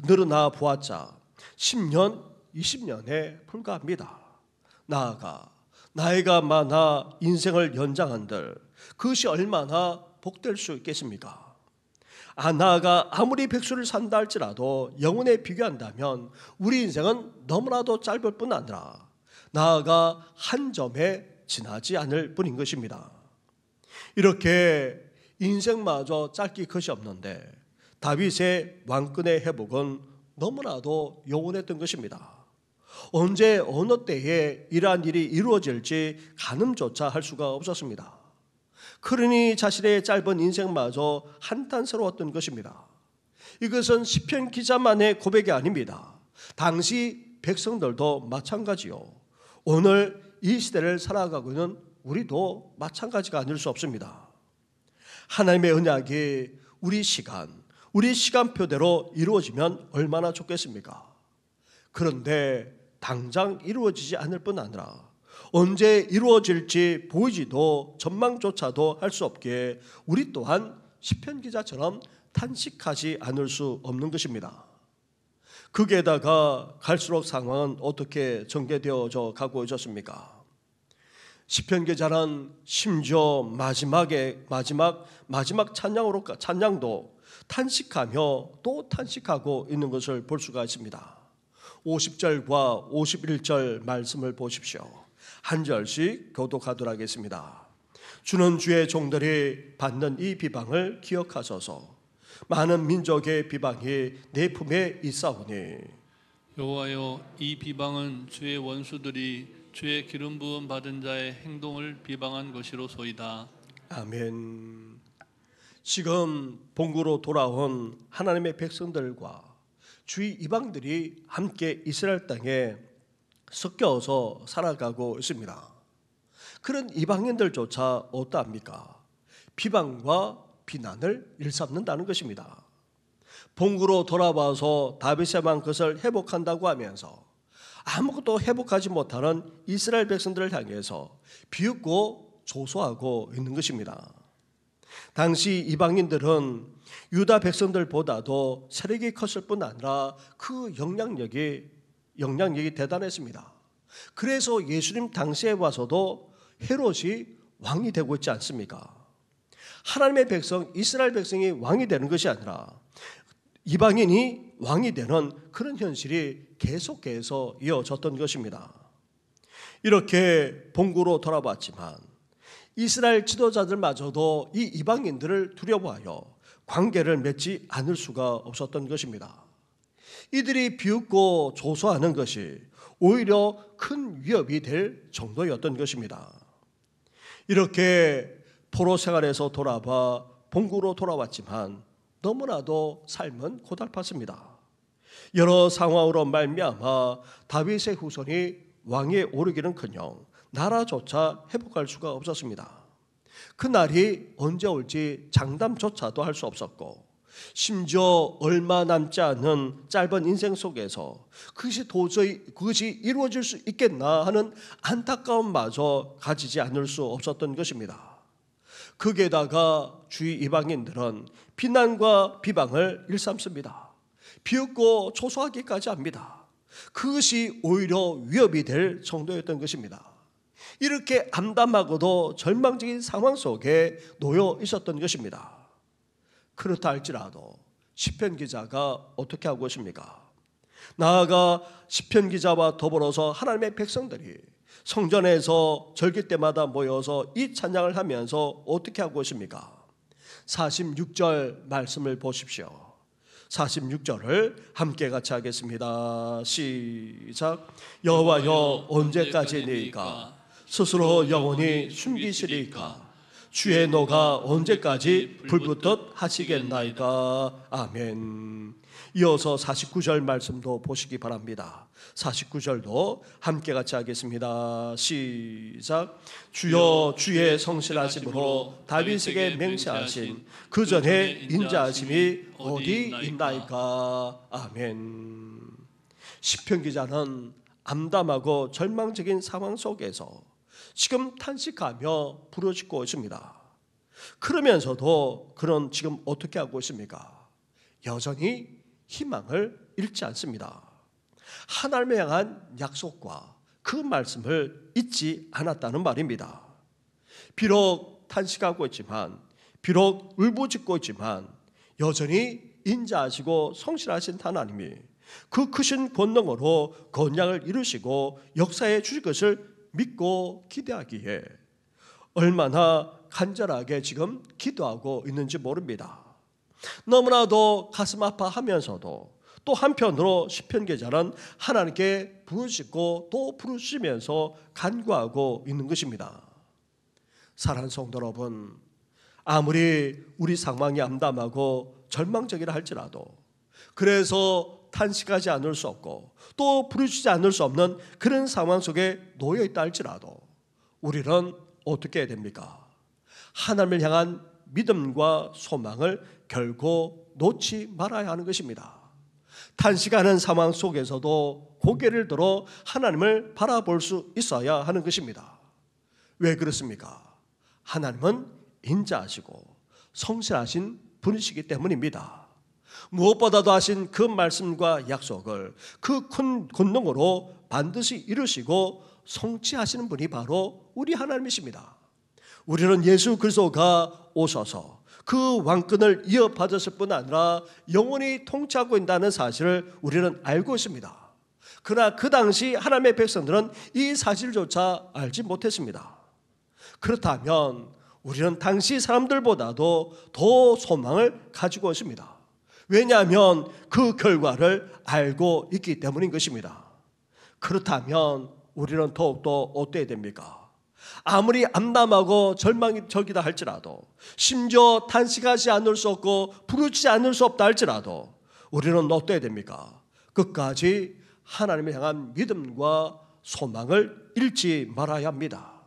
늘어나 보았자 10년, 20년에 불과합니다. 나아가 나이가 많아 인생을 연장한들 그것이 얼마나 복될 수 있겠습니까? 나아가 아무리 백수를 산다 할지라도 영혼에 비교한다면 우리 인생은 너무나도 짧을 뿐 아니라 나아가 한 점에 지나지 않을 뿐인 것입니다. 이렇게 인생마저 짧기 것이 없는데 다윗의 왕권의 회복은 너무나도 영원했던 것입니다. 언제 어느 때에 이러한 일이 이루어질지 가늠조차 할 수가 없었습니다. 그러니 자신의 짧은 인생마저 한탄스러웠던 것입니다. 이것은 시편 기자만의 고백이 아닙니다. 당시 백성들도 마찬가지요. 오늘 이 시대를 살아가고 있는 우리도 마찬가지가 아닐 수 없습니다. 하나님의 언약이 우리 시간표대로 이루어지면 얼마나 좋겠습니까? 그런데 당장 이루어지지 않을 뿐 아니라 언제 이루어질지 보이지도 전망조차도 할 수 없기에 우리 또한 시편 기자처럼 탄식하지 않을 수 없는 것입니다. 거기에다가 갈수록 상황은 어떻게 전개되어져 가고 있었습니까? 시편 기자는 심지어 마지막 찬양도 탄식하며 또 탄식하고 있는 것을 볼 수가 있습니다. 50절과 51절 말씀을 보십시오. 한 절씩 교독하도록 하겠습니다. 주는 주의 종들이 받는 이 비방을 기억하소서. 많은 민족의 비방이 내 품에 있사오니 여호와여, 이 비방은 주의 원수들이 주의 기름 부음 받은 자의 행동을 비방한 것이로소이다. 아멘. 지금 본국으로 돌아온 하나님의 백성들과 주의 이방들이 함께 이스라엘 땅에 섞여서 살아가고 있습니다. 그런 이방인들조차 어떠합니까? 비방과 비난을 일삼는다는 것입니다. 본국으로 돌아와서 다윗의 왕 것을 회복한다고 하면서 아무것도 회복하지 못하는 이스라엘 백성들을 향해서 비웃고 조소하고 있는 것입니다. 당시 이방인들은 유다 백성들보다도 세력이 컸을 뿐 아니라 그 영향력이 대단했습니다. 그래서 예수님 당시에 와서도 헤롯이 왕이 되고 있지 않습니까? 하나님의 백성, 이스라엘 백성이 왕이 되는 것이 아니라 이방인이 왕이 되는 그런 현실이 계속해서 이어졌던 것입니다. 이렇게 본국으로 돌아왔지만 이스라엘 지도자들마저도 이 이방인들을 두려워하여 관계를 맺지 않을 수가 없었던 것입니다. 이들이 비웃고 조소하는 것이 오히려 큰 위협이 될 정도였던 것입니다. 이렇게 포로 생활에서 돌아와 본국으로 돌아왔지만 너무나도 삶은 고달팠습니다. 여러 상황으로 말미암아 다윗의 후손이 왕위에 오르기는커녕 나라조차 회복할 수가 없었습니다. 그 날이 언제 올지 장담조차도 할 수 없었고 심지어 얼마 남지 않은 짧은 인생 속에서 그것이 이루어질 수 있겠나 하는 안타까움마저 가지지 않을 수 없었던 것입니다. 거기에다가 주위 이방인들은 비난과 비방을 일삼습니다. 비웃고 조소하기까지 합니다. 그것이 오히려 위협이 될 정도였던 것입니다. 이렇게 암담하고도 절망적인 상황 속에 놓여 있었던 것입니다. 그렇다 할지라도 시편 기자가 어떻게 하고 있습니까? 나아가 시편 기자와 더불어서 하나님의 백성들이 성전에서 절기 때마다 모여서 이 찬양을 하면서 어떻게 하고 있습니까? 46절 말씀을 보십시오. 46절을 함께 같이 하겠습니다. 시작. 여호와여, 언제까지니까? 스스로 영원히 숨기시리까? 주의 노가 언제까지 불붙듯 하시겠나이까? 아멘. 이어서 49절 말씀도 보시기 바랍니다. 49절도 함께 같이 하겠습니다. 시작. 주여, 주의 성실하심으로 다윗에게 맹세하신 그 전에 인자하심이 어디 있나이까? 아멘. 시편 기자는 암담하고 절망적인 상황 속에서 지금 탄식하며 부르짖고 있습니다. 그러면서도 그는 지금 어떻게 하고 있습니까? 여전히 희망을 잃지 않습니다. 하나님을 향한 약속과 그 말씀을 잊지 않았다는 말입니다. 비록 탄식하고 있지만, 비록 울부짖고 있지만 여전히 인자하시고 성실하신 하나님이 그 크신 권능으로 건양을 이루시고 역사해 주실 것을 믿고 기대하기에 얼마나 간절하게 지금 기도하고 있는지 모릅니다. 너무나도 가슴 아파하면서도 또 한편으로 시편 기자는 하나님께 부르짖고 또 부르짖으면서 간구하고 있는 것입니다. 사랑하는 성도 여러분, 아무리 우리 상황이 암담하고 절망적이라 할지라도 그래서 탄식하지 않을 수 없고 또 부르짖지 않을 수 없는 그런 상황 속에 놓여 있다 할지라도 우리는 어떻게 해야 됩니까? 하나님을 향한 믿음과 소망을 결코 놓지 말아야 하는 것입니다. 탄식하는 상황 속에서도 고개를 들어 하나님을 바라볼 수 있어야 하는 것입니다. 왜 그렇습니까? 하나님은 인자하시고 성실하신 분이시기 때문입니다. 무엇보다도 하신 그 말씀과 약속을 그 큰 권능으로 반드시 이루시고 성취하시는 분이 바로 우리 하나님이십니다. 우리는 예수 그리스도가 오셔서 그 왕권을 이어받았을 뿐 아니라 영원히 통치하고 있다는 사실을 우리는 알고 있습니다. 그러나 그 당시 하나님의 백성들은 이 사실조차 알지 못했습니다. 그렇다면 우리는 당시 사람들보다도 더 소망을 가지고 있습니다. 왜냐하면 그 결과를 알고 있기 때문인 것입니다. 그렇다면 우리는 더욱더 어때야 됩니까? 아무리 암담하고 절망이 적이다 할지라도, 심지어 탄식하지 않을 수 없고 부르짖지 않을 수 없다 할지라도 우리는 어때야 됩니까? 끝까지 하나님을 향한 믿음과 소망을 잃지 말아야 합니다.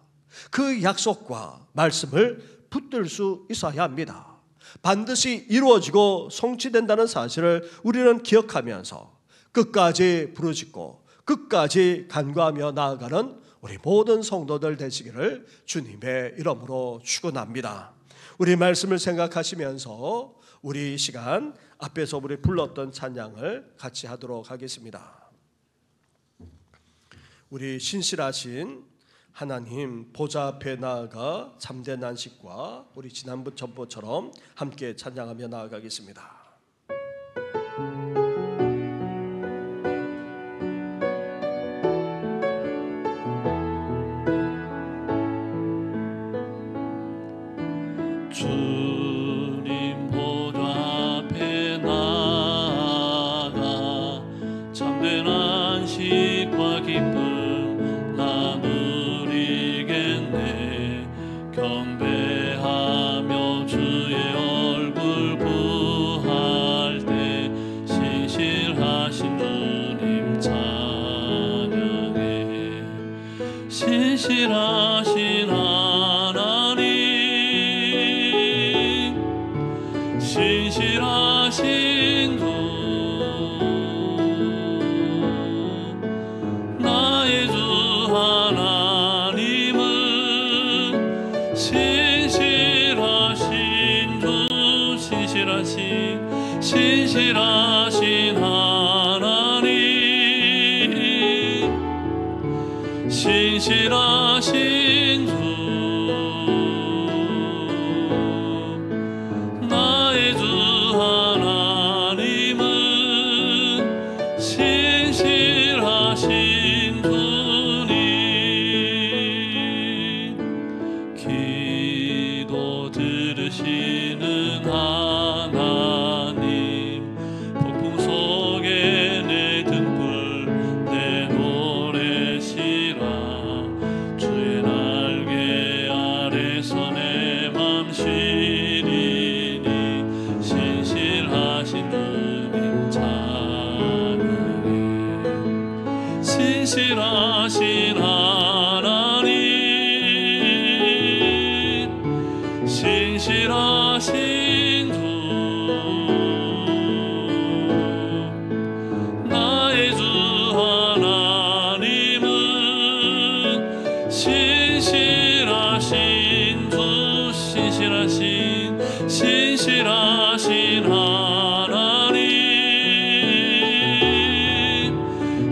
그 약속과 말씀을 붙들 수 있어야 합니다. 반드시 이루어지고 성취된다는 사실을 우리는 기억하면서 끝까지 부르짖고 끝까지 간구하며 나아가는 우리 모든 성도들 되시기를 주님의 이름으로 축원합니다. 우리 말씀을 생각하시면서 우리 시간 앞에서 우리 불렀던 찬양을 같이 하도록 하겠습니다. 우리 신실하신 하나님 보좌 앞에 나아가 참된 안식과 우리 지난번 전보처럼 함께 찬양하며 나아가겠습니다. 주님 보좌 앞에 나아가 참된 안식과 기쁨 나누리겠네. 경배하며 주의 얼굴 구할 때 신실하신 주님 찬양해. 신실하신 신실하신 주 나의 주 하나님은 신실하신 주 신실하신 하나님 신실하신 주 신실하신 하나님 신실하신 주 나의 주 하나님은 신실하신 주 신실하신 하나님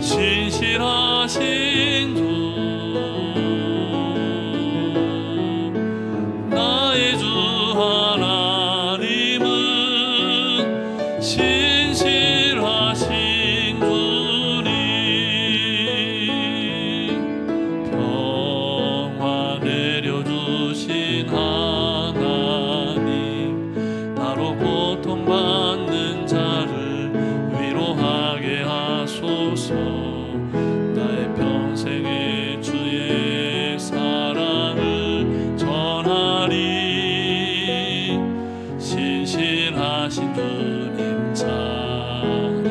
신실하신 주 나의 주 하나님은 신실하신 주님 평화 내려주신 하나님 나로 고통받는 자를 위로하게 하소서. 나의 평생에 주의 사랑을 전하리. 신실하신 주님 찬양해.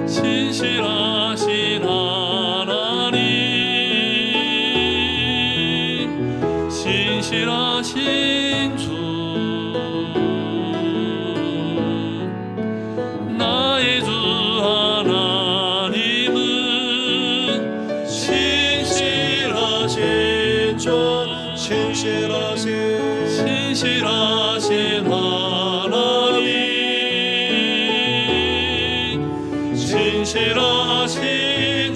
신실하신 하나님 신실하신 주 나의 주 하나님은 신실하신 주 신실하신 하나님 신실하신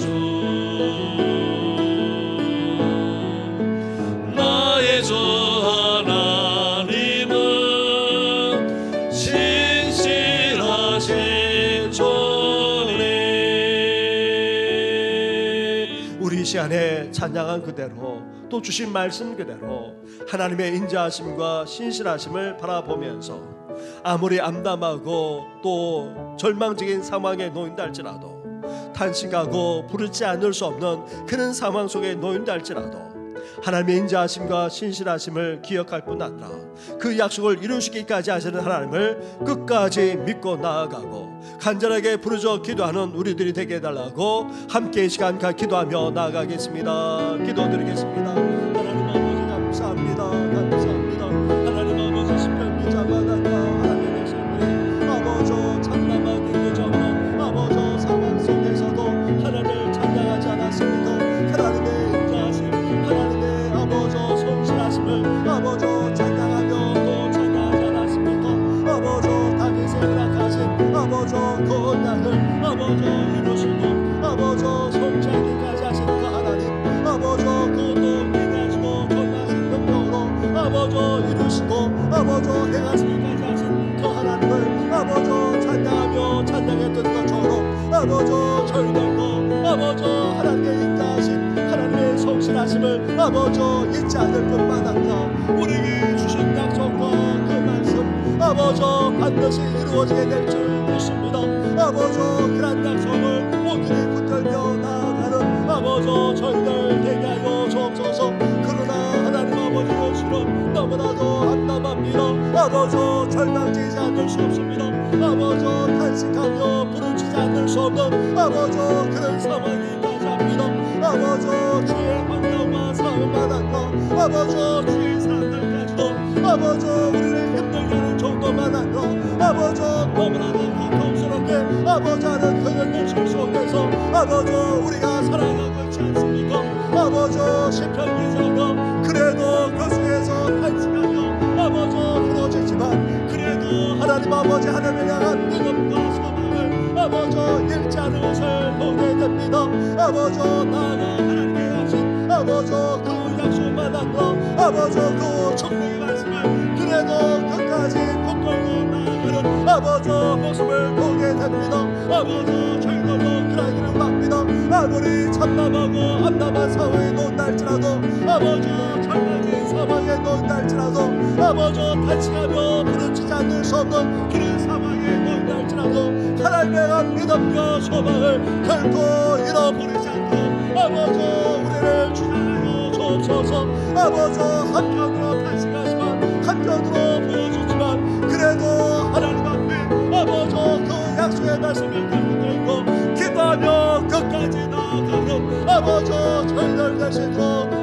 주 나의 주 하나님은 신실하신 주님 찬양한 그대로 또 주신 말씀 그대로 하나님의 인자하심과 신실하심을 바라보면서 아무리 암담하고 또 절망적인 상황에 놓인다 할지라도 탄식하고 부르지 않을 수 없는 그런 상황 속에 놓인다 할지라도 하나님의 인자하심과 신실하심을 기억할 뿐 아니라 그 약속을 이루시기까지 하시는 하나님을 끝까지 믿고 나아가고 간절하게 부르짖어 기도하는 우리들이 되게 해달라고 함께 이 시간 기도하며 나아가겠습니다. 기도드리겠습니다. 하나님 아버지 감사합니다. 감사합니다. 하나님 아버지 시편 기자마다 하나님의 백성들이 아버지 참담하게 그저는 아버지 상황 속에서도 하나님을 찬양하지 않았습니다. 하나님의 인자하심, 하나님의 아버지 성실하심을 아버지 찬양하며 또 찬양하지 않았습니까? 아버지 다윗의 허락하신 아버지 그 언약을 아버지 이루시고 아버지 성취하기까지 하신 그 하나님 아버지 그것도 인하시고 전하신 능력으로 아버지 이루시고 아버지 행하시기까지 하신 그 하나님을 아버지 찬양하며 찬양했던 것처럼 아버지 저희들도 아버지 하나님의 인자하심 하나님의 성실하심을 아버지 잊지 않을 뿐만 아니라 우리에게 주신 약속과 그 말씀 아버지 반드시 이루어지게 될 줄 믿습니다. 아버지 그런 약속을 오늘이 붙들며 나아가는 아버지 저희들 되게 하여 주옵소서. 그러나 하나님 아버지 현실은 너무나도 암담합니다. 아버지 절망되지 않을 수 없습니다. 아버지 탄식하며 부르짖지 않을 수 없는 아버지 그런 상황이 가지합니다. 아버지 주의 환경과 상황만 아니라 아버지 주의 사랑까지도 아버지 우리를 힘들게 하는 정도만 아니라 아버지 너무나도 고통스럽게 아버지 하는 그런 현실 속에서 아버지 우리가 살아가고 있지 않습니까? 아버지 시편 기자가 그래도 그 속에서 탄식하며 아버지 부러지지만 그래도 하나님 아버지 하나님을 향한 믿음과 소망을 아버지 잃지 않은 것을 보게 됩니다. 아버지 나가 하나님께 하신 아버지 그 약속만 아니라 아버지 그 축복의 말씀을 그래도 끝까지 붙들고 나아가는 아버지 모습을 보게 됩니다. 아버지 저희들도 그러기를 맙니다. 아무리 참담하고 암담한 상황에 놓인다 할지라도 아버지 절망의 상황에 놓인다 할지라도 아버지 탄식하며 부르짖지 않을 수 없는 그런 상황에 놓인다 할지라도 하나님의 한 믿음과 소망을 결코 잃어버리지 않고 아버지 우리를 주장하여 주옵소서. 아버지 한편으로 탄식하지만 한편으로 보여주지만 그래도 하나님 앞에 아버지 그 약속의 말씀을 붙들고 기도하며 끝까지 나아가는 아버지 저희들 되시고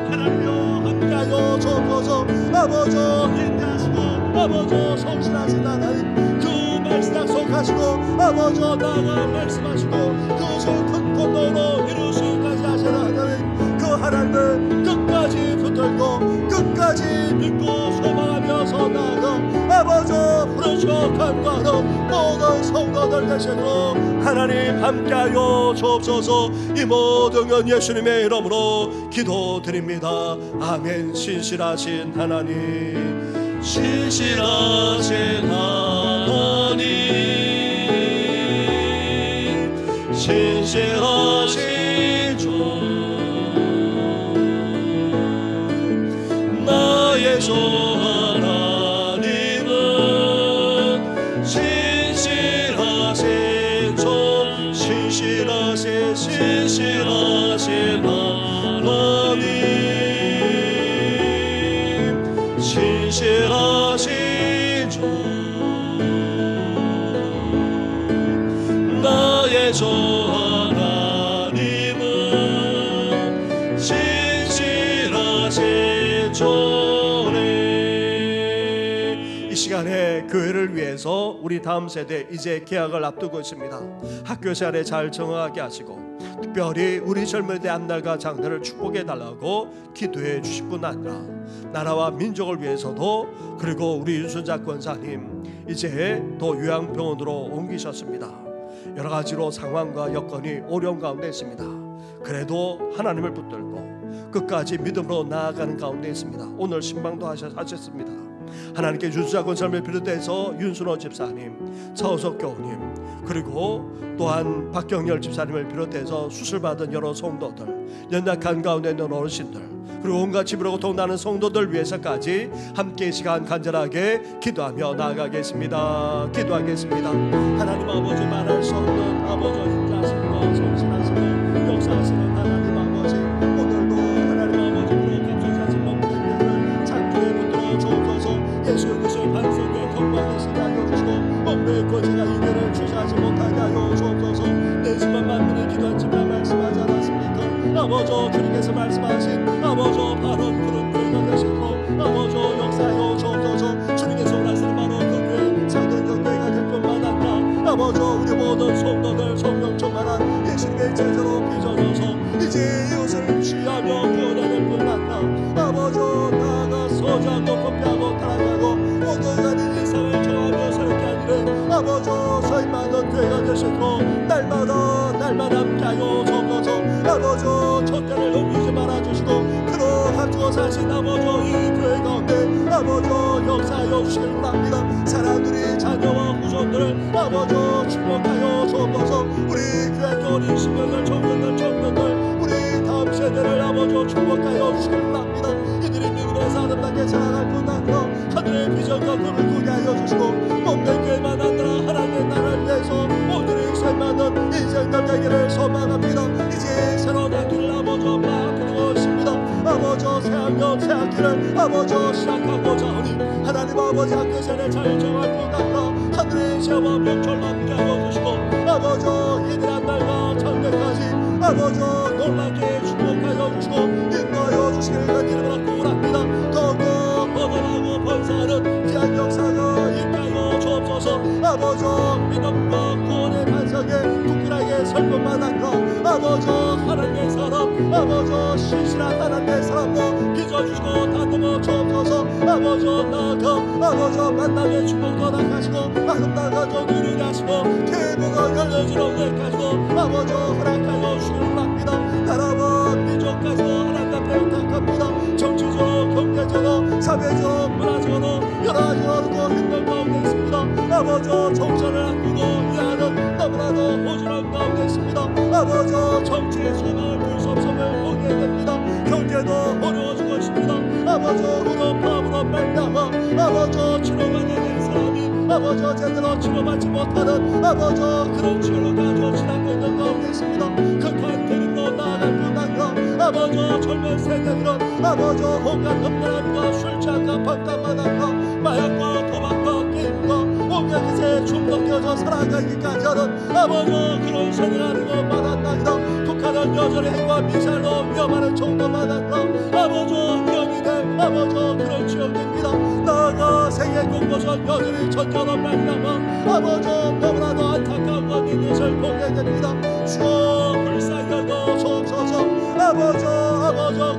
하나님여 함께하여 주옵소서. 아버지 인자하시고 아버지 성실하신 하나님 그 말씀 약속하시고 아버지 나아가 말씀하시고 그것을 큰 권능으로 이루시기까지 하시는 하나님 그 하나님을 끝까지 붙들고 끝까지 믿고 소망하면서 나아가 아버지 부르짖어 간구하는 모든 성도들 되시고 하나님 함께하여 주옵소서. 이 모든 건 예수님의 이름으로 기도드립니다. 아멘. 신실하신 하나님 신실하신 하나님 신실하신 주 나의 주 하나님은 신실하신 주 신실하신 하나님 신실하신 주 나의 주 하나님은 신실하신 주네. 이 시간에 교회를 위해서 우리 다음 세대 이제 개학을 앞두고 있습니다. 학교 생활에 잘 적응하게 하시고 특별히 우리 젊은이들 앞날과 장래를 축복해 달라고 기도해 주실 뿐 아니라 나라와 민족을 위해서도 그리고 우리 윤순자 권사님 이제 또 요양병원으로 옮기셨습니다. 여러 가지로 상황과 여건이 어려운 가운데 있습니다. 그래도 하나님을 붙들고 끝까지 믿음으로 나아가는 가운데 있습니다. 오늘 신방도 하셨습니다. 하나님께 윤순자 권사님을 비롯해서 윤순호 집사님, 차우석 교우님, 그리고 또한 박경열 집사님을 비롯해서 수술받은 여러 성도들, 연약한 가운데 있는 어르신들, 그리고 온갖 집으로 고통나는 성도들 위해서까지 함께 이 시간 간절하게 기도하며 나아가겠습니다. 기도하겠습니다. 하나님 아버지, 말할 수 없는 아버지 인자하시고 성실하시고 역사하시는 하나님 아버지, 오늘도 하나님 아버지로 감사하신 몸된 창조에 붙들어 주옵소서. 예수 그리스도의 반석에 경배하시게 하여 주시고 엄매의 권세가 이들을 취하지 못하게 하여 주옵소서. 내 집안 만민이 기도한 집안 말씀하지 않았습니까? 아버지, 주님께서 말씀하신 아버지 바로 그런 교회가 되시고 아버지 역사하여 주옵소서. 주님께서 원하시는 바로 그 교회 작은 교회가 될 뿐만 아니라 아버지 우리 모든 성도들 성령 충만한 예수님의 제자로 빚어져서 이제 이웃을 취하며 구원하는 뿐만 아니라 아버지 나아가 소지하고 부패하고 타락하고 모든 아닌 일상을 정하며 새롭게 하기를 아버지 서희 많은 교회가 되시고 날마다 함께하여 주옵소서. 아버지 첫째를 넘기지 말아주시고 그로 합주어 사신 아버지 이 교회 가운데 아버지 역사하여 주시길 바랍니다. 사랑들이 자녀와 후손들을 아버지 축복하여 주옵소서. 우리 교회 어린 신명들 청년들 우리 다음 세대를 아버지 축복하여 주시길 바랍니다. 이들이 믿음에서 아름답게 살아갈 뿐 아니라 하늘의 비전과 꿈을 꾸게 하여 주시고 몸된 교회만 아니라 하나님의 나라를 위해서 오늘의 쇠많은 인생들 되기를 소망합니다. 이제 새로운 학기를 아버지 앞두고 있습니다. 아버지 새학년 새학기를 아버지 시작하고자 하니 하나님 아버지 학교 세대 잘 정할 뿐 아니라 하늘의 시와 명철 함께 하여 주시고 아버지 예민한 날과 장래까지 아버지 놀랍게 축복하여 주시고 인도하여 주시길 간절히 구원합니다. 더욱더 번원하고 번사하는 귀한 역사가 있게 주옵소서. 아버지 믿음과 구원의 반석에 굳건하게 설 뿐만 아니라 아버지 하나님의 사람 아버지 신실한 하나님의 사람도 빚어주시고 다듬어 주옵소서. 아버지 나아가 아버지 만남의 축복도 나가시고 아름다운 가족 이루게 하시고 계보가 열려지는 데 가시고 아버지 허락하여 주시길 바랍니다. 나라와 민족까지도 하나님 앞에 부탁합니다. 정치적으로 경제적으로 사회적으로 문화적으로 여러 가지로 힘든 가운데 있습니다. 아버지 정신을 아끼고 이해하는 너무나도 호전한 가운데 있습니다. 아버지 정치의 소망을 둘 수 없음을 보게 됩니다. 경제도 어려워지고 있습니다. 아버지 의료파업으로 말미암아 아버지 치료받아야 될 사람이 아버지 제대로 치료받지 못하는 아버지 그런 치료를 가지고 지나고 있는 가운데 있습니다. 극한 대립로 나아갈 뿐 아니라 아버지 젊은 세대들은 아버지 온갖 흡연함과 술 취함과 밥값만 하며 마약과 도박과 게임과 온갖 것에 중독되어서 살아가기까지 하는 아버지 그런 세대가 아니고 만한다기다. 북한은 여전히 핵과 미사일로 위험하는 정도만 아니라 아버지 위험이 될 아버지 그런 지역입니다. 나아가 세계 곳곳은 여전히 전쟁으로 말미암아 아버지 너무나도 안타까운 것을 보게 됩니다. 주여 불쌍히 여겨 주옵소서. 아버지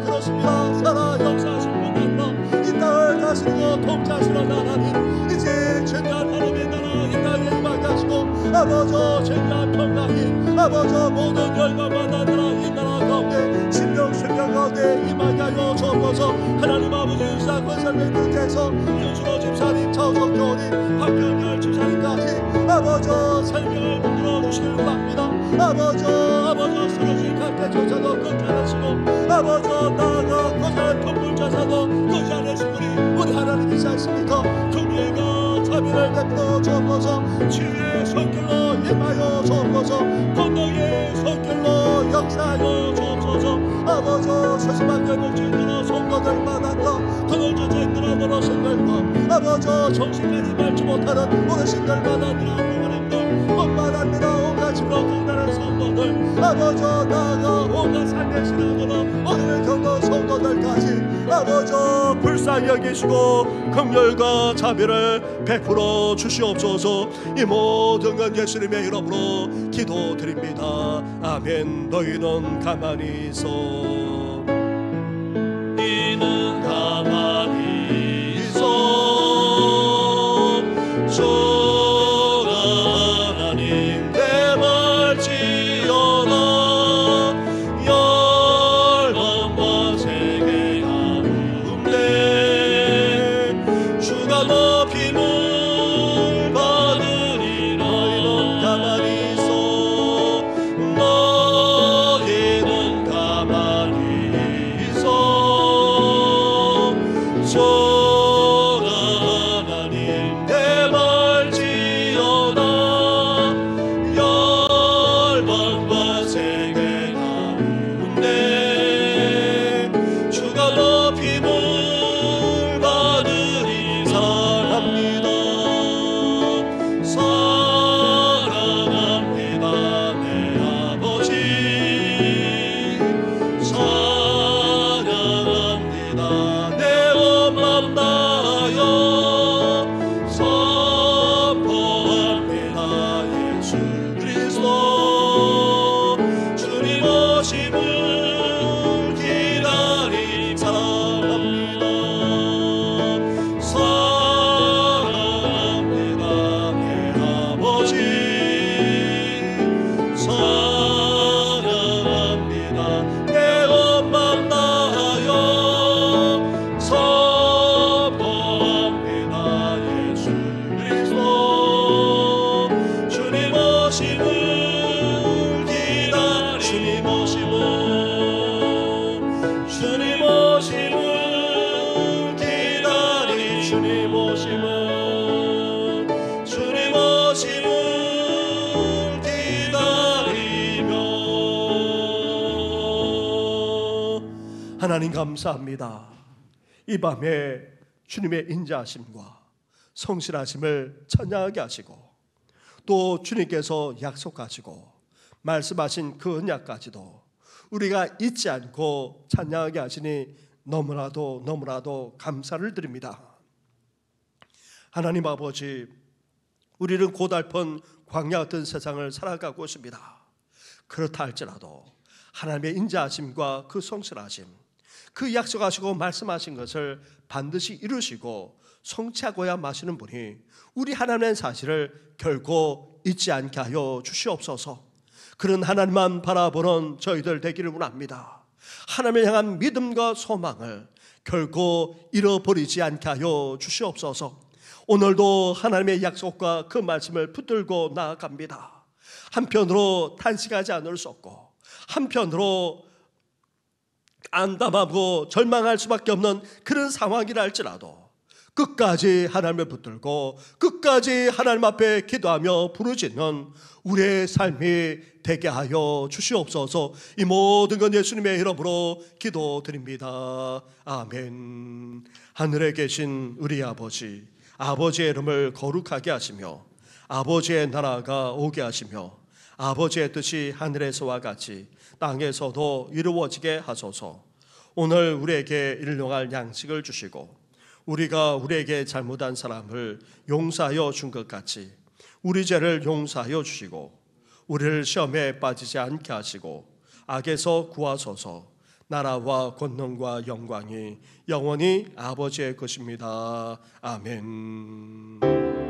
그렇습니다. 살아 역사하신 분 아니라 이 땅을 다스리고 통치하시는 하나님 이제 진정한 하나님의 나라 이 땅에 임하게 하시고 아버지 진정한 평강이 아버지 모든 열방만 아니라 이 나라 가운데 신령 가운데 임하게 하여 주옵소서. 하나님 아버지 유사 권설을 비롯해서 윤수로 집사님 차우성교님 박경열 집사님까지 아버지 설명을 붙들어 주시길 바랍니다. 아버지 쓰러진 각대조차도 끊겨내시고 아버지 나아가 거절한 통불자사도 끊겨내신 분이 우리 하나님이시 않습니까? 긍휼과 자비를 베풀어 주옵소서. 치유의 손길로 임하여 주옵소서. 건너의 손길로 역사하여 주옵소서. 아버지 세심하게 목적으로 성도들 만났다. 그들조차 힘들어 어르신들과 아버지 정신까지 밟지 못하는 어르신들 만났다. 부모님들 뿐만 아니라 온갖 집으로 건너는 성도들 아버지 나아가 온갖 삶의 신앙으로 어둠을 겪는 성도들까지 아버지 불쌍히 여기시고 긍휼과 자비를 베풀어 주시옵소서. 이 모든 건 예수님의 이름으로 기도드립니다. 아멘. 너희는 가만히 있어. 이는 가만히 있어. 가만히 전하 하나님 대말지어다. 열방과 세계 가운데 주가 높임을 받으리. 사랑합니다. 사랑합니다 내 아버지. 사랑합니다 내 엄마 나여. 선포합니다 예수 그리스도 주님 오심을 기다림. 사랑합니다. 사랑합니다 내 아버지. 사랑합니다 내 엄마 나여. 선포합니다 예수 그리스도 주님 오심을 기다리. 주님 오심을 기다리. 주님 오심을 기다리며. 하나님 감사합니다. 이 밤에 주님의 인자하심과 성실하심을 찬양하게 하시고 또 주님께서 약속하시고 말씀하신 그 언약까지도 우리가 잊지 않고 찬양하게 하시니 너무나도 감사를 드립니다. 하나님 아버지, 우리는 고달픈 광야 같은 세상을 살아가고 있습니다. 그렇다 할지라도 하나님의 인자하심과 그 성실하심, 그 약속하시고 말씀하신 것을 반드시 이루시고 성취하고야 마시는 분이 우리 하나님의 사실을 결코 잊지 않게 하여 주시옵소서. 그런 하나님만 바라보는 저희들 되기를 원합니다. 하나님을 향한 믿음과 소망을 결코 잃어버리지 않게 하여 주시옵소서. 오늘도 하나님의 약속과 그 말씀을 붙들고 나아갑니다. 한편으로 탄식하지 않을 수 없고 한편으로 안담하고 절망할 수밖에 없는 그런 상황이라 할지라도 끝까지 하나님을 붙들고 끝까지 하나님 앞에 기도하며 부르짖는 우리의 삶이 되게 하여 주시옵소서. 이 모든 건 예수님의 이름으로 기도드립니다. 아멘. 하늘에 계신 우리 아버지, 아버지의 이름을 거룩하게 하시며 아버지의 나라가 오게 하시며 아버지의 뜻이 하늘에서와 같이 땅에서도 이루어지게 하소서. 오늘 우리에게 일용할 양식을 주시고 우리가 우리에게 잘못한 사람을 용서하여 준 것 같이 우리 죄를 용서하여 주시고 우리를 시험에 빠지지 않게 하시고 악에서 구하소서. 나라와 권능과 영광이 영원히 아버지의 것입니다. 아멘.